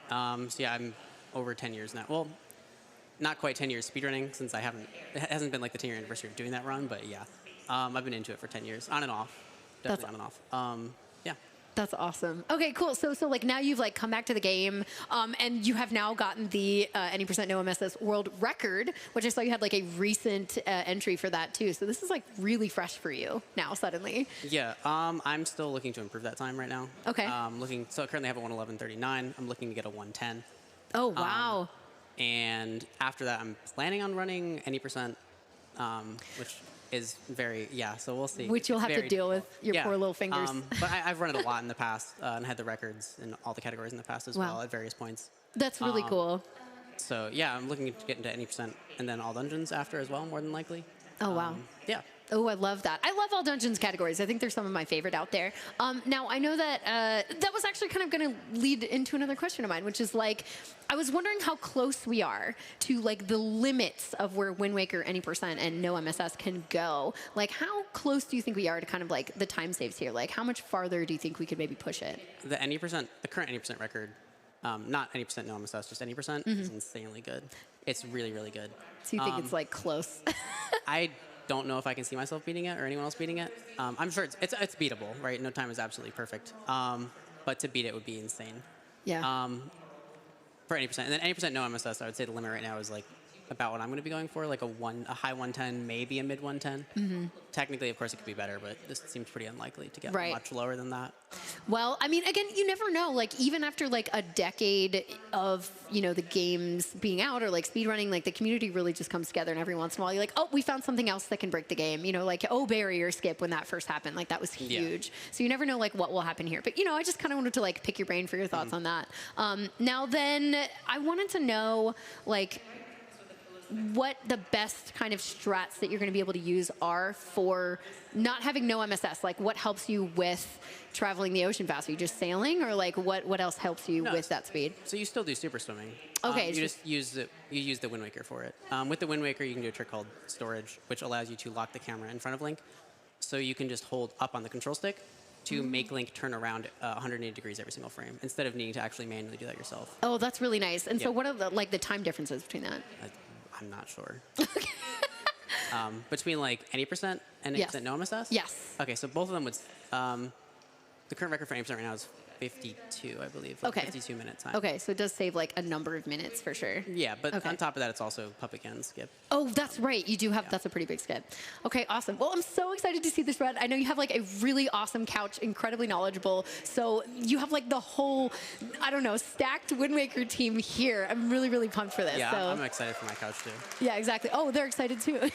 S6: So yeah, I'm over 10 years now. Well, not quite 10 years speedrunning since it hasn't been the 10-year anniversary of doing that run, but yeah. I've been into it for 10 years, on and off. Definitely on and off. Yeah.
S5: That's awesome. Okay, cool. So now you've come back to the game, and you have now gotten the any % no MSS world record, which I saw you had a recent entry for that too. So this is really fresh for you now suddenly.
S6: Yeah, I'm still looking to improve that time right now.
S5: Okay.
S6: So I currently have a 1:11:39. I'm looking to get a 1:10.
S5: Oh wow.
S6: And after that, I'm planning on running any %, which is so we'll see.
S5: Which you'll have to deal with your poor little fingers.
S6: But I've run it a lot in the past and had the records in all the categories in the past as well at various points.
S5: That's really cool.
S6: So yeah, I'm looking to get into any % and then all dungeons after as well, more than likely.
S5: Oh wow.
S6: Yeah.
S5: Oh, I love that. I love all dungeons categories. I think they're some of my favorite out there. Now, I know that that was actually kind of going to lead into another question of mine, which is I was wondering how close we are to the limits of where Wind Waker any % and no MSS can go. How close do you think we are to kind of the time saves here? How much farther do you think we could maybe push it?
S6: The current any % record, not any % no MSS, just any % is insanely good. It's really, really good.
S5: So you think it's close?
S6: I don't know if I can see myself beating it or anyone else beating it. I'm sure it's beatable, right? No time is absolutely perfect. But to beat it would be insane.
S5: Yeah.
S6: For any %. And then any % no MSS, I would say the limit right now is about what I'm going to be going for, like a high 110, maybe a mid 110. Technically, of course, it could be better, but this seems pretty unlikely to get much lower than that.
S5: Well, I mean, again, you never know. Like, even after like a decade of, you know, the games being out or like speedrunning, like the community really just comes together, and every once in a while you're like, oh, we found something else that can break the game. You know, like, oh, barrier skip when that first happened. Like, that was huge. Yeah. So you never know like what will happen here. But, you know, I just kind of wanted to like pick your brain for your thoughts on that. Now then, I wanted to know, like, what the best kind of strats that you're going to be able to use are for not having no MSS. Like, what helps you with traveling the ocean fast? Are you just sailing, or like what else helps you with that speed?
S6: So you still do super swimming.
S5: Okay.
S6: You just use the Wind Waker for it. With the Wind Waker, you can do a trick called storage, which allows you to lock the camera in front of Link. So you can just hold up on the control stick to make Link turn around 180 degrees every single frame, instead of needing to actually manually do that yourself.
S5: Oh, that's really nice. And so what are the time differences between that?
S6: I'm not sure. Between like any percent and 80% no MSS?
S5: Yes.
S6: Okay, so both of them would. The current record for 80% right now is 52, I believe. Like 52 minute time.
S5: Okay, so it does save like a number of minutes for sure.
S6: Yeah, but on top of that, it's also puppet cannon skip.
S5: Oh, that's right. You do have, that's a pretty big skip. Okay, awesome. Well, I'm so excited to see this run. I know you have like a really awesome couch, incredibly knowledgeable. So you have like the whole, I don't know, stacked Wind Waker team here. I'm really, really pumped for this.
S6: Yeah,
S5: so.
S6: I'm excited for my couch too.
S5: Yeah, exactly. Oh, they're excited too.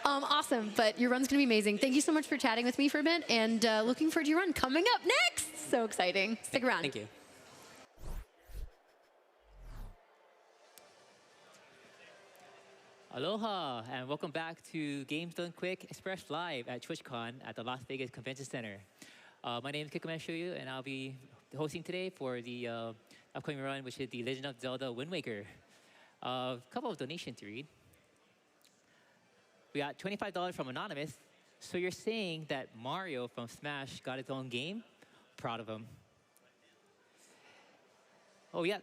S5: Awesome, but your run's gonna be amazing. Thank you so much for chatting with me for a bit, and looking forward to your run coming up next. So exciting. Stick around.
S6: Thank you.
S7: Aloha, and welcome back to Games Done Quick Express Live at TwitchCon at the Las Vegas Convention Center. My name is Kikuman, and I'll be hosting today for the upcoming run, which is the Legend of Zelda Wind Waker. A couple of donations to read. We got $25 from Anonymous. So you're saying that Mario from Smash got his own game? Proud of him. Oh, yeah.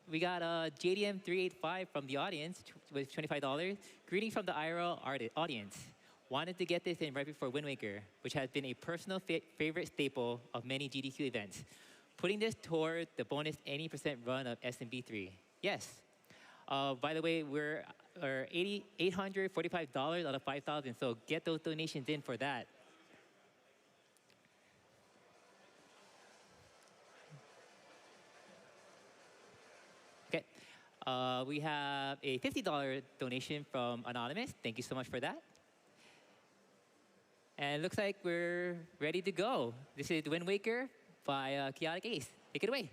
S7: We got JDM385 from the audience with $25. Greeting from the IRL audience. Wanted to get this in right before Wind Waker, which has been a personal favorite staple of many GDQ events. Putting this toward the bonus 80% run of SMB3. Yes. By the way, we're $845 out of 5,000, so get those donations in for that. Okay, we have a $50 donation from Anonymous. Thank you so much for that. And it looks like we're ready to go. This is Wind Waker by Chaotic Ace. Take it away.